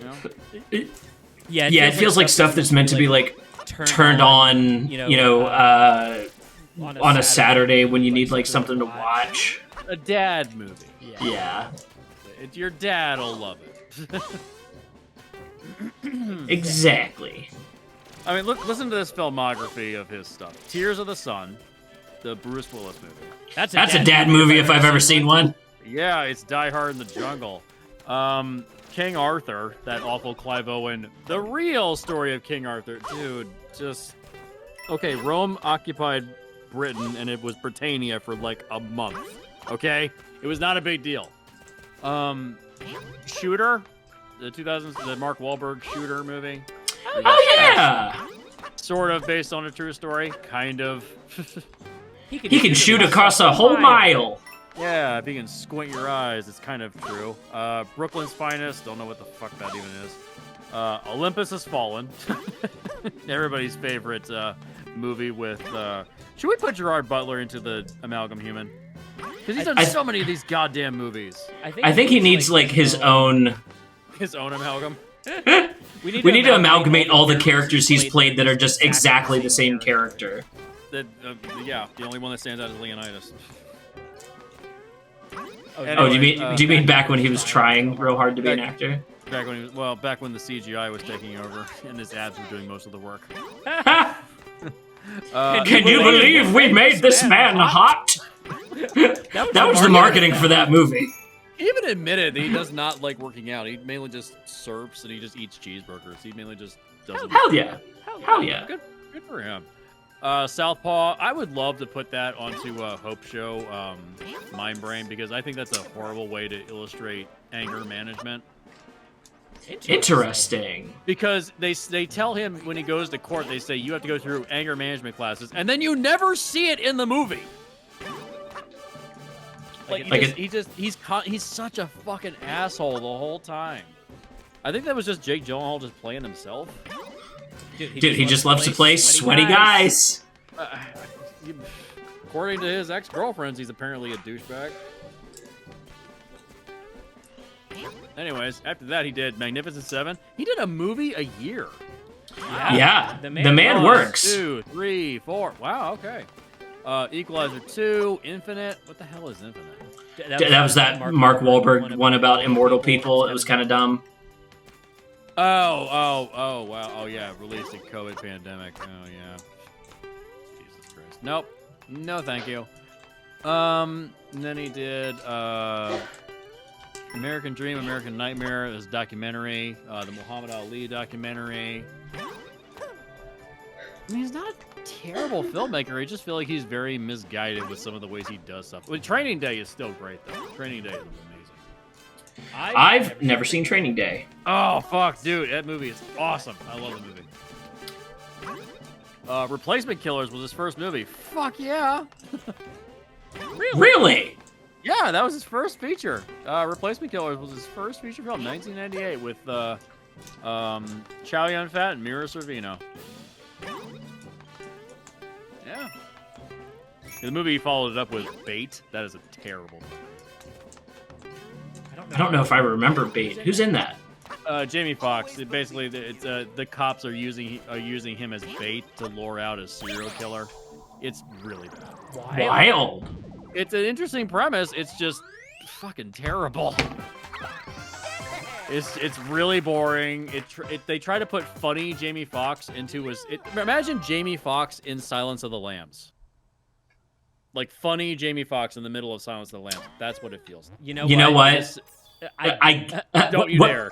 You know? Yeah, it feels like stuff that's meant to be like turned on, on a Saturday when you need like something to watch. A dad movie. Yeah. Your dad will love it. Exactly. I mean, listen to this filmography of his stuff. Tears of the Sun, the Bruce Willis movie. That's a dad movie if I've ever seen one. Yeah, it's Die Hard in the Jungle. King Arthur, that awful Clive Owen, the real story of King Arthur. Dude, just... Okay, Rome occupied Britain, and it was Britannia for like a month. Okay? It was not a big deal. Shooter, the 2000s, the Mark Wahlberg Shooter movie. Oh, yeah! Sort of based on a true story, kind of. He can shoot across a whole mile. Yeah, if you can squint your eyes, it's kind of true. Brooklyn's Finest, don't know what the fuck that even is. Olympus Has Fallen. Everybody's favorite movie with... should we put Gerard Butler into the Amalgam Human? Because he's done so many of these goddamn movies. I think he needs like his own... His own amalgam? We need to amalgamate all the characters he's played that are just exactly the same character. Yeah, the only one that stands out is Leonidas. Oh, do you mean back when he was trying real hard to be an actor? Back when back when the CGI was taking over and his abs were doing most of the work. Can you believe we made this man hot? That was the marketing for that movie. He even admitted that he does not like working out. He mainly just surfs and he just eats cheeseburgers. He mainly just doesn't. Hell yeah. Hell yeah. Good for him. Southpaw, I would love to put that onto Hope Show Mind Brain because I think that's a horrible way to illustrate anger management. Interesting. Because they tell him when he goes to court, they say you have to go through anger management classes, and then you never see it in the movie. He's such a fucking asshole the whole time. I think that was just Jake Gyllenhaal just playing himself. Dude, he just loves to play sweaty guys. According to his ex-girlfriends, he's apparently a douchebag. Anyways, after that, he did Magnificent Seven. He did a movie a year. Yeah. The man works. 2, 3, 4. Wow, okay. Equalizer 2, Infinite. What the hell is Infinite? That was that Mark Wahlberg one about immortal people. It was kind of dumb. Oh, wow. Oh, yeah. Released in COVID pandemic. Oh, yeah. Jesus Christ. Nope. No, thank you. And then he did American Dream, American Nightmare. This documentary. The Muhammad Ali documentary. I mean, he's not a terrible filmmaker. I just feel like he's very misguided with some of the ways he does stuff. Well, Training Day is still great, though. Training Day is amazing. I've never seen Training Day. Oh, fuck, dude. That movie is awesome. I love the movie. Replacement Killers was his first movie. Fuck yeah. Really? Yeah, that was his first feature. Replacement Killers was his first feature film, 1998, with Chow Yun-fat and Mira Sorvino. Yeah. The movie he followed it up with Bait. That is a terrible movie. I don't know if I remember Bait. Who's in that? Jamie Foxx. Basically, the cops are using him as bait to lure out a serial killer. It's really bad. Wild. It's an interesting premise. It's just fucking terrible. It's really boring. They try to put funny Jamie Foxx into imagine Jamie Foxx in Silence of the Lambs. Like funny Jamie Foxx in the middle of Silence of the Lambs. That's what it feels like. You know what? Don't you dare.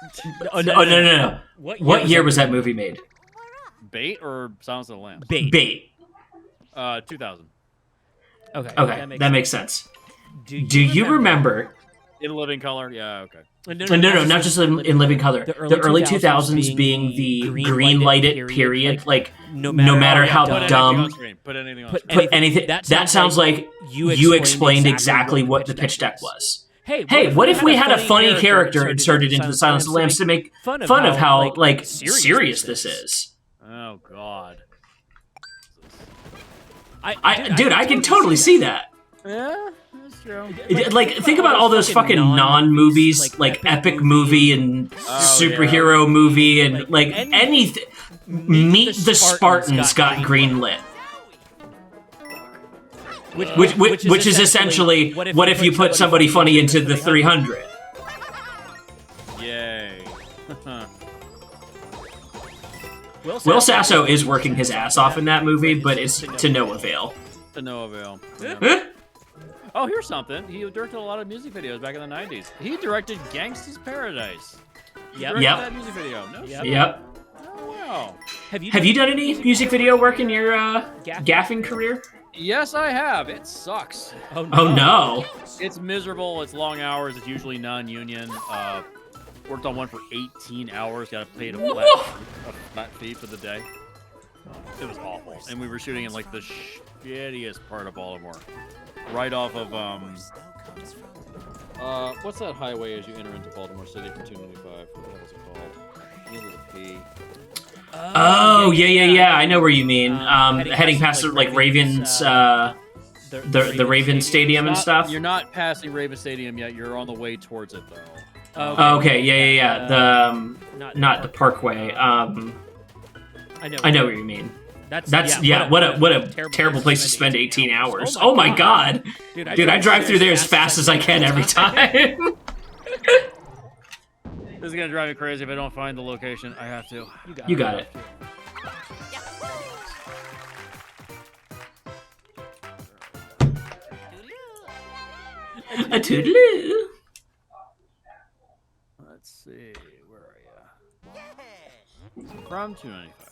No. What year was that movie made? Bait or Silence of the Lambs? Bait. 2000. Okay, that makes sense. Do you remember? In Living Color? Yeah, okay. No, not just in Living Color. The early 2000s being the green lighted period. Like, no matter how dumb. Put anything on Put screen. anything. That sounds like you explained exactly what the pitch deck was. Hey, what if we had a funny character inserted into the Silence of the Lambs to make fun of how like serious this is? Oh God. I can totally see that. Yeah. That's true. Like, think about all those fucking non-movies, like epic movie and superhero movie and like anything. Meet the Spartans got greenlit. Which is essentially what if you put somebody funny into the 300? Yay. Will Sasso is working his ass off in that movie, but it's to no avail. To no avail. Yeah. Oh, here's something. He directed a lot of music videos back in the 90s. He directed Gangsta's Paradise. Yep. That music video. No shit. Yep. Oh, wow. Have you done any music video work in your gaffing career? Yes, I have. It sucks. Oh no. Oh no. It's miserable. It's long hours. It's usually non-union. Worked on one for 18 hours. Got paid a flat fee for the day. It was awful. And we were shooting in like the shittiest part of Baltimore, right off of what's that highway as you enter into Baltimore City for 295? What the hell is it called? Begins with a P. Oh yeah. I know where you mean. Heading past like Ravens, the Ravens Stadium and stuff. You're not passing Ravens Stadium yet. You're on the way towards it though. Okay, yeah. The not the Parkway. I know what you mean. That's what a terrible place to spend 18 hours. Oh my god, dude! I drive through there as fast as I can every time. This is gonna drive me crazy if I don't find the location. I have to. You got it. A toodaloo. Let's see. Where are you? From 295.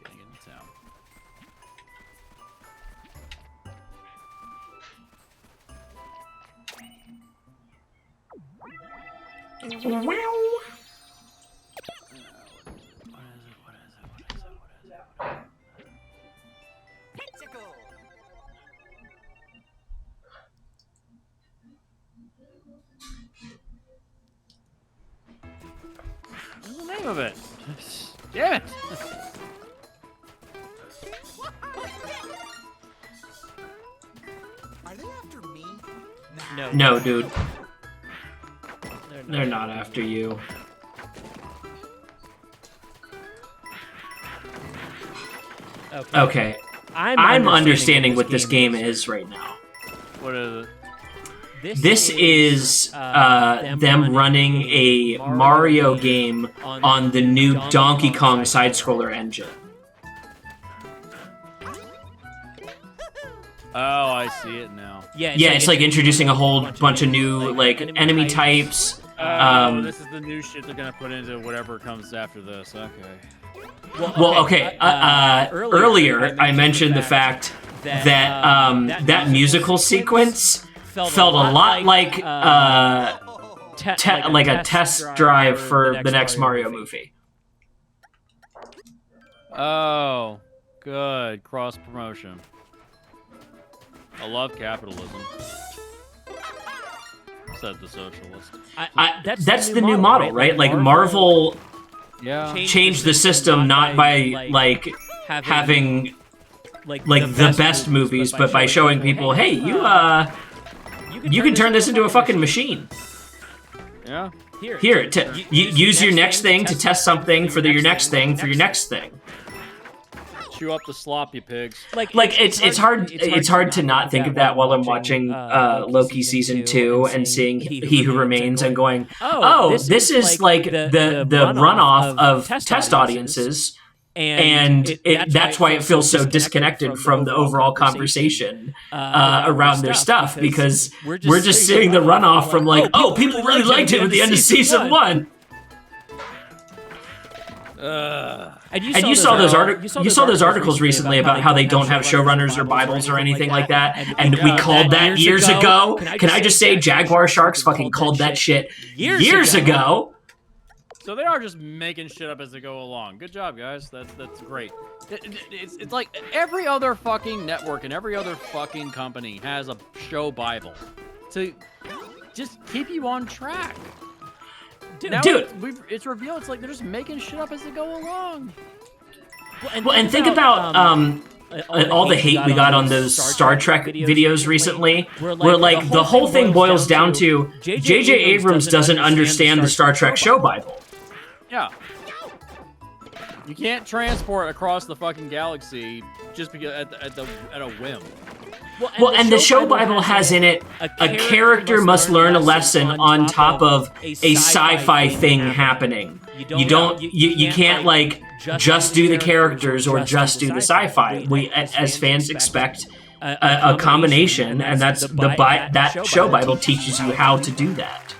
Getting into town. What's the name of it? Damn it! Are they after me? No, dude. They're not after you. Okay. I'm understanding what this game is right now. What is it? This is them running a Mario game on the new Donkey Kong side-scroller engine. Oh, I see it now. Yeah, it's like introducing a whole bunch of new like enemy types. This is the new shit they're gonna put into whatever comes after this. Okay. Well, okay. Earlier, I mentioned the fact that that musical sequence felt a lot like a test drive for the next Mario movie. Oh, good. Cross promotion. I love capitalism, said the socialist. That's the new model, right? Like Marvel Yeah. changed the system not by like having like the best movies, but by showing people, hey, you can turn this into a fucking machine. Yeah. Here, use your next thing to test something for your next thing for your next thing. Chew up the slop, you pigs. Like it's hard to not think of that while I'm watching Loki season 2 and seeing He Who Remains and going, oh, this is like the runoff of test audiences. And that's why it feels so disconnected from the overall conversation around their stuff, because we're just seeing the runoff from like, oh, people really liked it at the end of season 1. And you saw those articles recently about how they don't have showrunners or Bibles or anything like that, and we called that years ago. Can I just say Jaguar Sharks fucking called that shit years ago? So they are just making shit up as they go along. Good job, guys. That's great. It's like every other fucking network and every other fucking company has a show Bible to just keep you on track. Dude. It's revealed. It's like they're just making shit up as they go along. Well, and think about all the hate we got on those Star Trek videos recently, where like the whole thing boils down to J.J. Abrams doesn't understand the Star Trek show Bible. Yeah. You can't transport across the fucking galaxy just because at a whim. Well, and the show Bible has in it a character must learn a lesson on top of a sci-fi thing happening. You can't like just do the characters or just do the sci-fi. We as fans expect a combination, and that's that show Bible teaches you how to do that.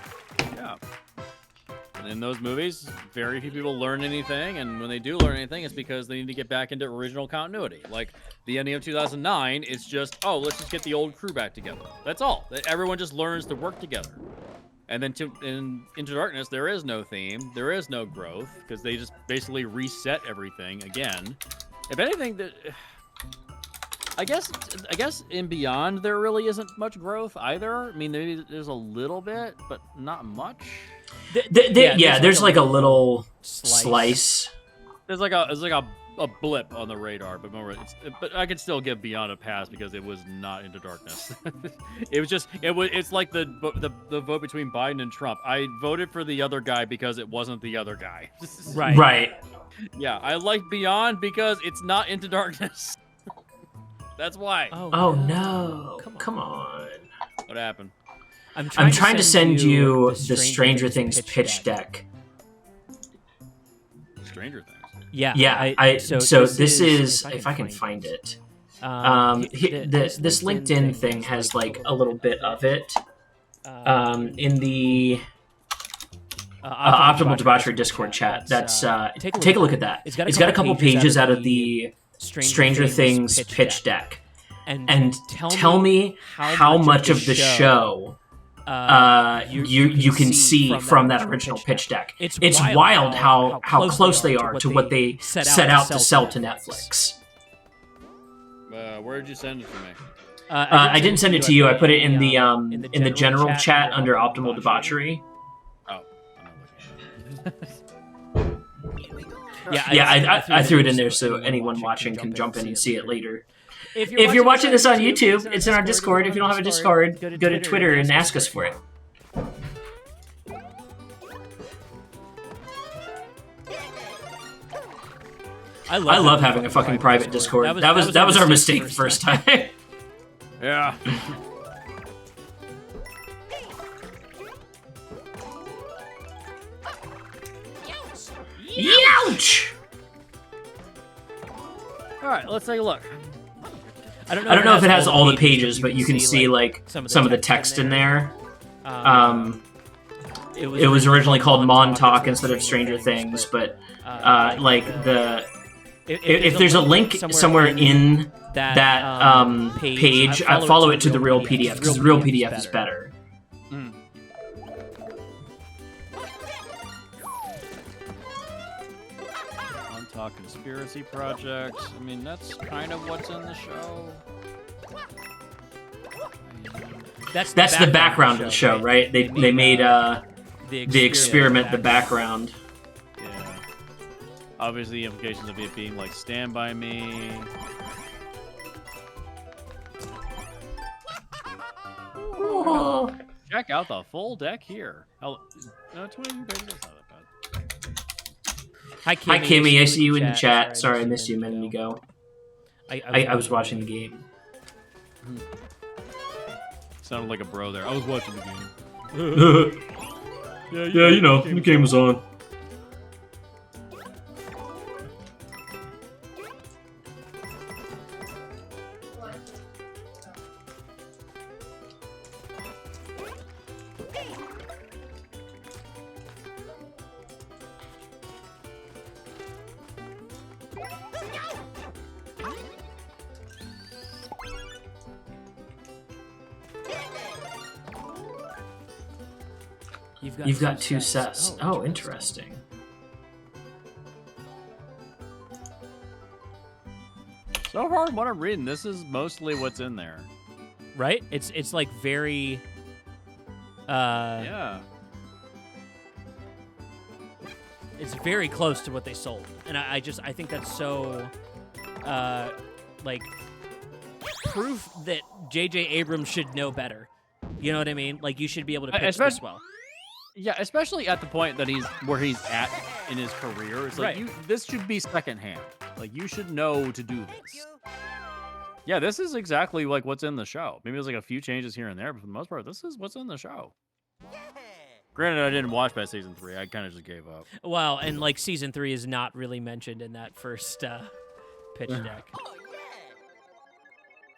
In those movies, very few people learn anything, and when they do learn anything, it's because they need to get back into original continuity. Like, the ending of 2009, it's just, oh, let's just get the old crew back together. That's all. Everyone just learns to work together. And then in Into Darkness, there is no theme, there is no growth, because they just basically reset everything again. If anything, I guess in Beyond, there really isn't much growth either. I mean, there's a little bit, but not much. There's like a little slice. There's like a blip on the radar, but but I could still give Beyond a pass because it was not Into Darkness. It's like the vote between Biden and Trump. I voted for the other guy because it wasn't the other guy. Right. Yeah, I like Beyond because it's not Into Darkness. That's why. Oh no! Come on. What happened? I'm trying to send you the Stranger Things pitch deck. Stranger Things. Yeah. So this is if I can find it. This LinkedIn thing has like a little bit of it. In the Optimal Debauchery Discord chat. That's take a look at that. It's got a couple pages out of the Stranger Things pitch deck. And tell me how much of the show you can see from that original pitch deck. It's wild how close they are to what they set out to sell to Netflix. Where did you send it to me? I didn't send it to you. I put it in the general chat under Optimal Debauchery. Oh. I threw it in there so anyone watching can jump in and see it later. If you're watching this on YouTube, it's in our Discord. If you don't have a Discord, go to Twitter and ask us for it. I love having a fucking private Discord. That was our mistake the first time. Yeah. Youch! All right, let's take a look. I don't know if it has all the pages, but you can see like some of the text in there. It was originally called Montauk instead of Stranger Things, but like if there's a link somewhere in that page, I follow it to the real PDF because the real PDF is better. Montauk Conspiracy Project. I mean, that's kind of what's in the show. That's the background of the show, right? They made the experiment the background. Yeah. Obviously, the implications of it being like Stand By Me. Oh. Check out the full deck here. 20 pages. That's not that bad. Hi, Kimmy. I see you in the chat. Sorry, I missed you a minute ago. I was watching the game. Sounded like a bro there. I was watching the game. Yeah, you know, the game was on. You've got two sets. Oh, interesting. So far, what I'm reading, this is mostly what's in there. Right? It's like very... yeah. It's very close to what they sold. And I think that's so... like proof that J.J. Abrams should know better. You know what I mean? Like, you should be able to pitch this well. Yeah, especially at the point that he's at in his career. It's like, this should be secondhand. Like, you should know to do this. Yeah, this is exactly like what's in the show. Maybe there's like a few changes here and there, but for the most part, this is what's in the show. Granted, I didn't watch past season 3. I kind of just gave up. Well, and like season 3 is not really mentioned in that first pitch deck.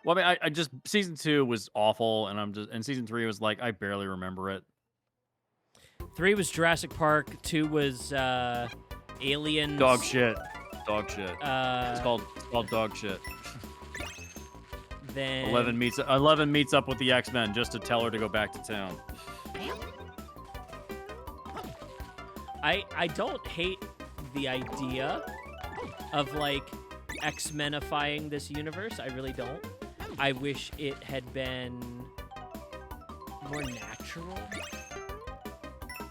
Well, I mean, I just season 2 was awful, and season 3 was like I barely remember it. 3 was Jurassic Park. 2 was Aliens. Dog shit. It's called dog shit. Then 11 meets up with the X-Men just to tell her to go back to town. I don't hate the idea of like X-menifying this universe. I really don't. I wish it had been more natural.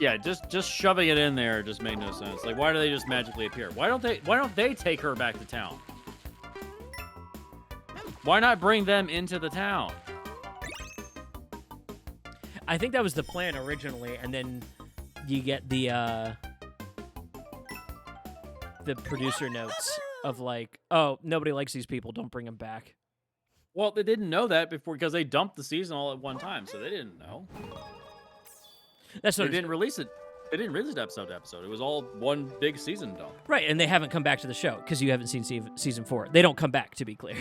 Yeah, just shoving it in there just made no sense. Like, why do they just magically appear? Why don't they take her back to town? Why not bring them into the town? I think that was the plan originally, and then you get the producer notes of like, oh, nobody likes these people, don't bring them back. Well, they didn't know that before because they dumped the season all at one time, so they didn't know. That's what they didn't release it. They didn't release it episode to episode. It was all one big season dump. Right, and they haven't come back to the show because you haven't seen season 4. They don't come back, to be clear.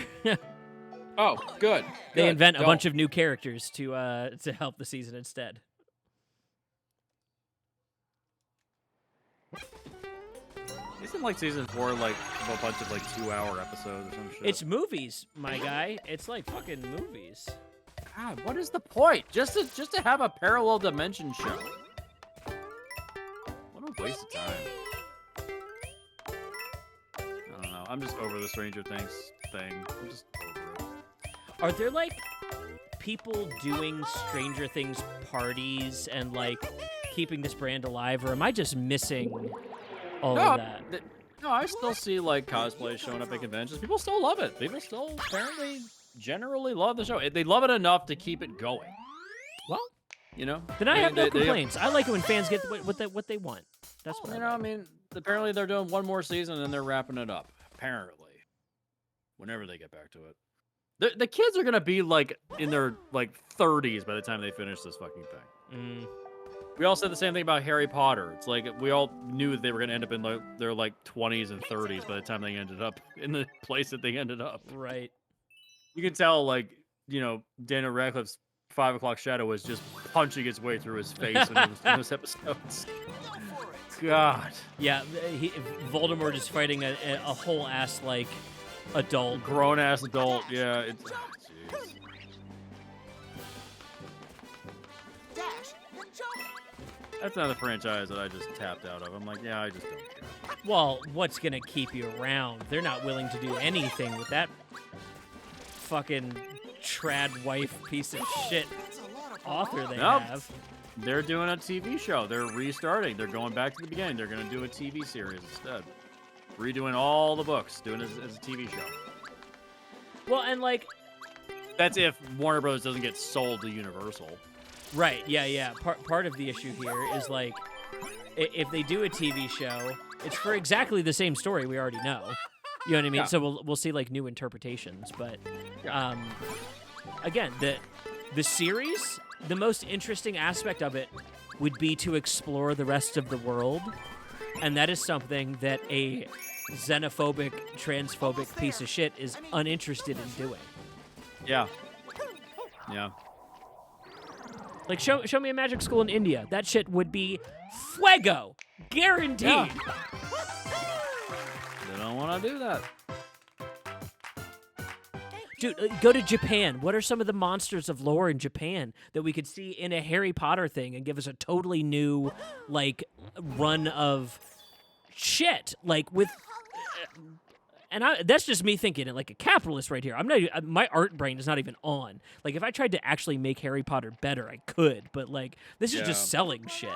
Oh, good. They invent a bunch of new characters to help the season instead. Isn't like season 4 like a bunch of like 2-hour episodes or some shit? It's movies, my guy. It's like fucking movies. God, what is the point? Just to have a parallel dimension show. What a waste of time. I don't know. I'm just over the Stranger Things thing. I'm just over it. Are there like people doing Stranger Things parties and like keeping this brand alive, or am I just missing all of that? No, I still see like cosplay showing up at conventions. People still love it. People still apparently generally love the show. They love it enough to keep it going. Well, you know. Then I have no complaints. I like it when fans get what they want. That's what I mean, apparently they're doing one more season and they're wrapping it up. Apparently, whenever they get back to it. The kids are gonna be like in their like 30s by the time they finish this fucking thing. We all said the same thing about Harry Potter. It's like we all knew they were gonna end up in their like 20s and 30s by the time they ended up in the place that they ended up. Right. You can tell, like, you know, Daniel Radcliffe's 5 o'clock shadow was just punching its way through his face in those episodes. God. Yeah, Voldemort is fighting a whole ass like adult, grown ass adult. Yeah, it's. Oh, that's another franchise that I just tapped out of. I'm like, yeah, I just don't care. Well, what's gonna keep you around? They're not willing to do anything with that fucking trad wife piece of shit author they have. They're doing a TV show. They're restarting. They're going back to the beginning. They're going to do a TV series instead. Redoing all the books, doing it as a TV show. Well, and like... That's if Warner Brothers doesn't get sold to Universal. Right, yeah. Part of the issue here is like, if they do a TV show, it's for exactly the same story we already know. You know what I mean? Yeah. So we'll see like new interpretations, but again, the series, the most interesting aspect of it would be to explore the rest of the world, and that is something that a xenophobic, transphobic piece of shit is uninterested in doing. Yeah. Like show me a magic school in India. That shit would be fuego, guaranteed. Yeah. They don't want to do that. Dude, go to Japan. What are some of the monsters of lore in Japan that we could see in a Harry Potter thing and give us a totally new, like, run of shit? Like, with... And that's just me thinking it like a capitalist right here. I'm not. My art brain is not even on. Like, if I tried to actually make Harry Potter better, I could. But, like, this is just selling shit.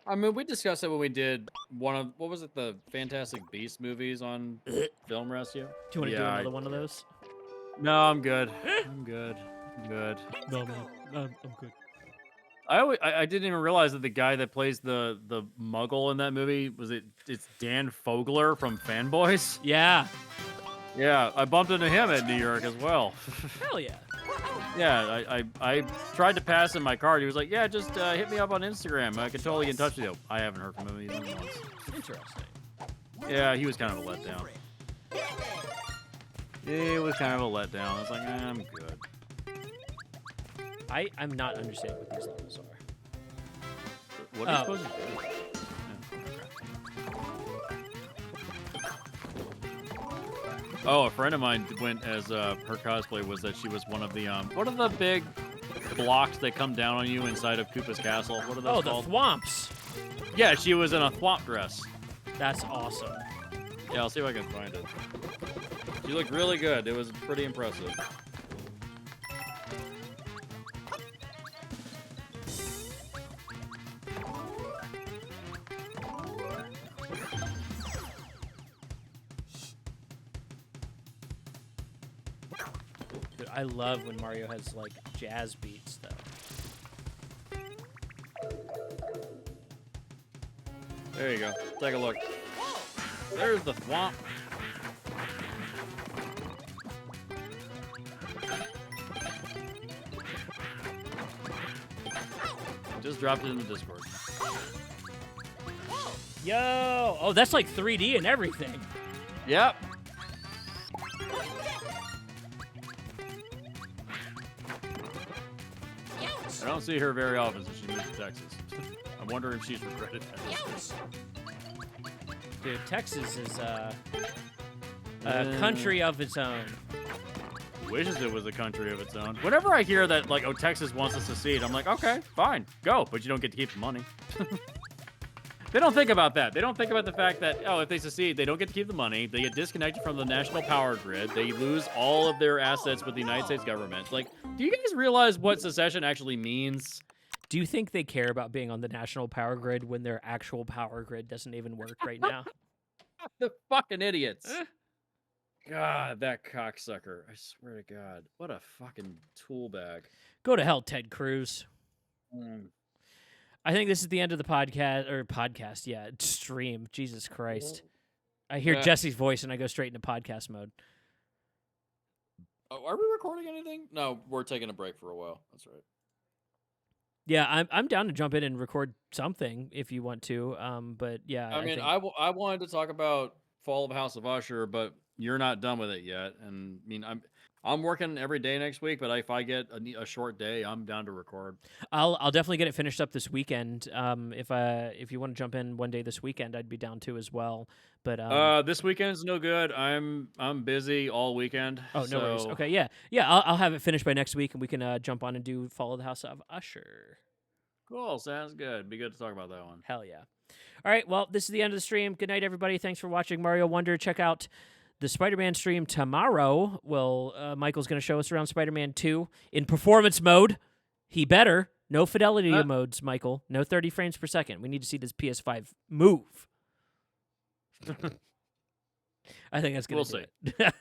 I mean, we discussed it when we did what was it, the Fantastic Beasts movies on Film Rescue? Do you want to do another one of those? No, I'm good. I'm good. I'm good. No, man. I'm good. I didn't even realize that the guy that plays the Muggle in that movie it's Dan Fogler from Fanboys. Yeah. Yeah, I bumped into him at New York as well. Hell yeah. Yeah, I tried to pass him my card. He was like, "Yeah, just hit me up on Instagram. I can totally get in touch with you." I haven't heard from him even once. Interesting. Yeah, he was kind of a letdown. It was kind of a letdown. I was like, I'm good. I'm not understanding what these levels are. What are you supposed to do? Oh, a friend of mine went as her cosplay was that she was one of the what are the big blocks that come down on you inside of Koopa's castle? What are those called? The thwomps. Yeah, she was in a thwomp dress. That's awesome. Yeah, I'll see if I can find it. She looked really good. It was pretty impressive. Dude, I love when Mario has like jazz beats though. There you go. Take a look. There's the thwomp. Just dropped it in the Discord. Yo! Oh, that's like 3D and everything. Yep. I don't see her very often since she moved to Texas. I'm wondering if she's regretted that. Dude, Texas is a country of its own. Wishes it was a country of its own. Whenever I hear that, like, oh, Texas wants to secede, I'm like, okay, fine, go, but you don't get to keep the money. They don't think about that. They don't think about the fact that, oh, if they secede, they don't get to keep the money. They get disconnected from the national power grid. They lose all of their assets with the United States government. Like, do you guys realize what secession actually means? Do you think they care about being on the national power grid when their actual power grid doesn't even work right now? The fucking idiots. God, that cocksucker. I swear to God. What a fucking tool bag. Go to hell, Ted Cruz. Mm. I think this is the end of the stream. Jesus Christ. I hear Jesse's voice and I go straight into podcast mode. Oh, are we recording anything? No, we're taking a break for a while. That's right. Yeah, I'm down to jump in and record something if you want to. But yeah, I mean, think... I wanted to talk about Fall of House of Usher, but you're not done with it yet. And I mean, I'm working every day next week, but if I get a short day, I'm down to record. I'll definitely get it finished up this weekend. If you want to jump in one day this weekend, I'd be down to as well. But this weekend's no good. I'm busy all weekend. Oh, no worries. Okay, yeah. I'll have it finished by next week, and we can jump on and do Fall of the House of Usher. Cool, sounds good. Be good to talk about that one. Hell yeah. All right, well, this is the end of the stream. Good night, everybody. Thanks for watching Mario Wonder. Check out the Spider-Man stream tomorrow. Well, Michael's going to show us around Spider-Man 2 in performance mode. He better. No fidelity modes, Michael. No 30 frames per second. We need to see this PS5 move. I think that's going to do it.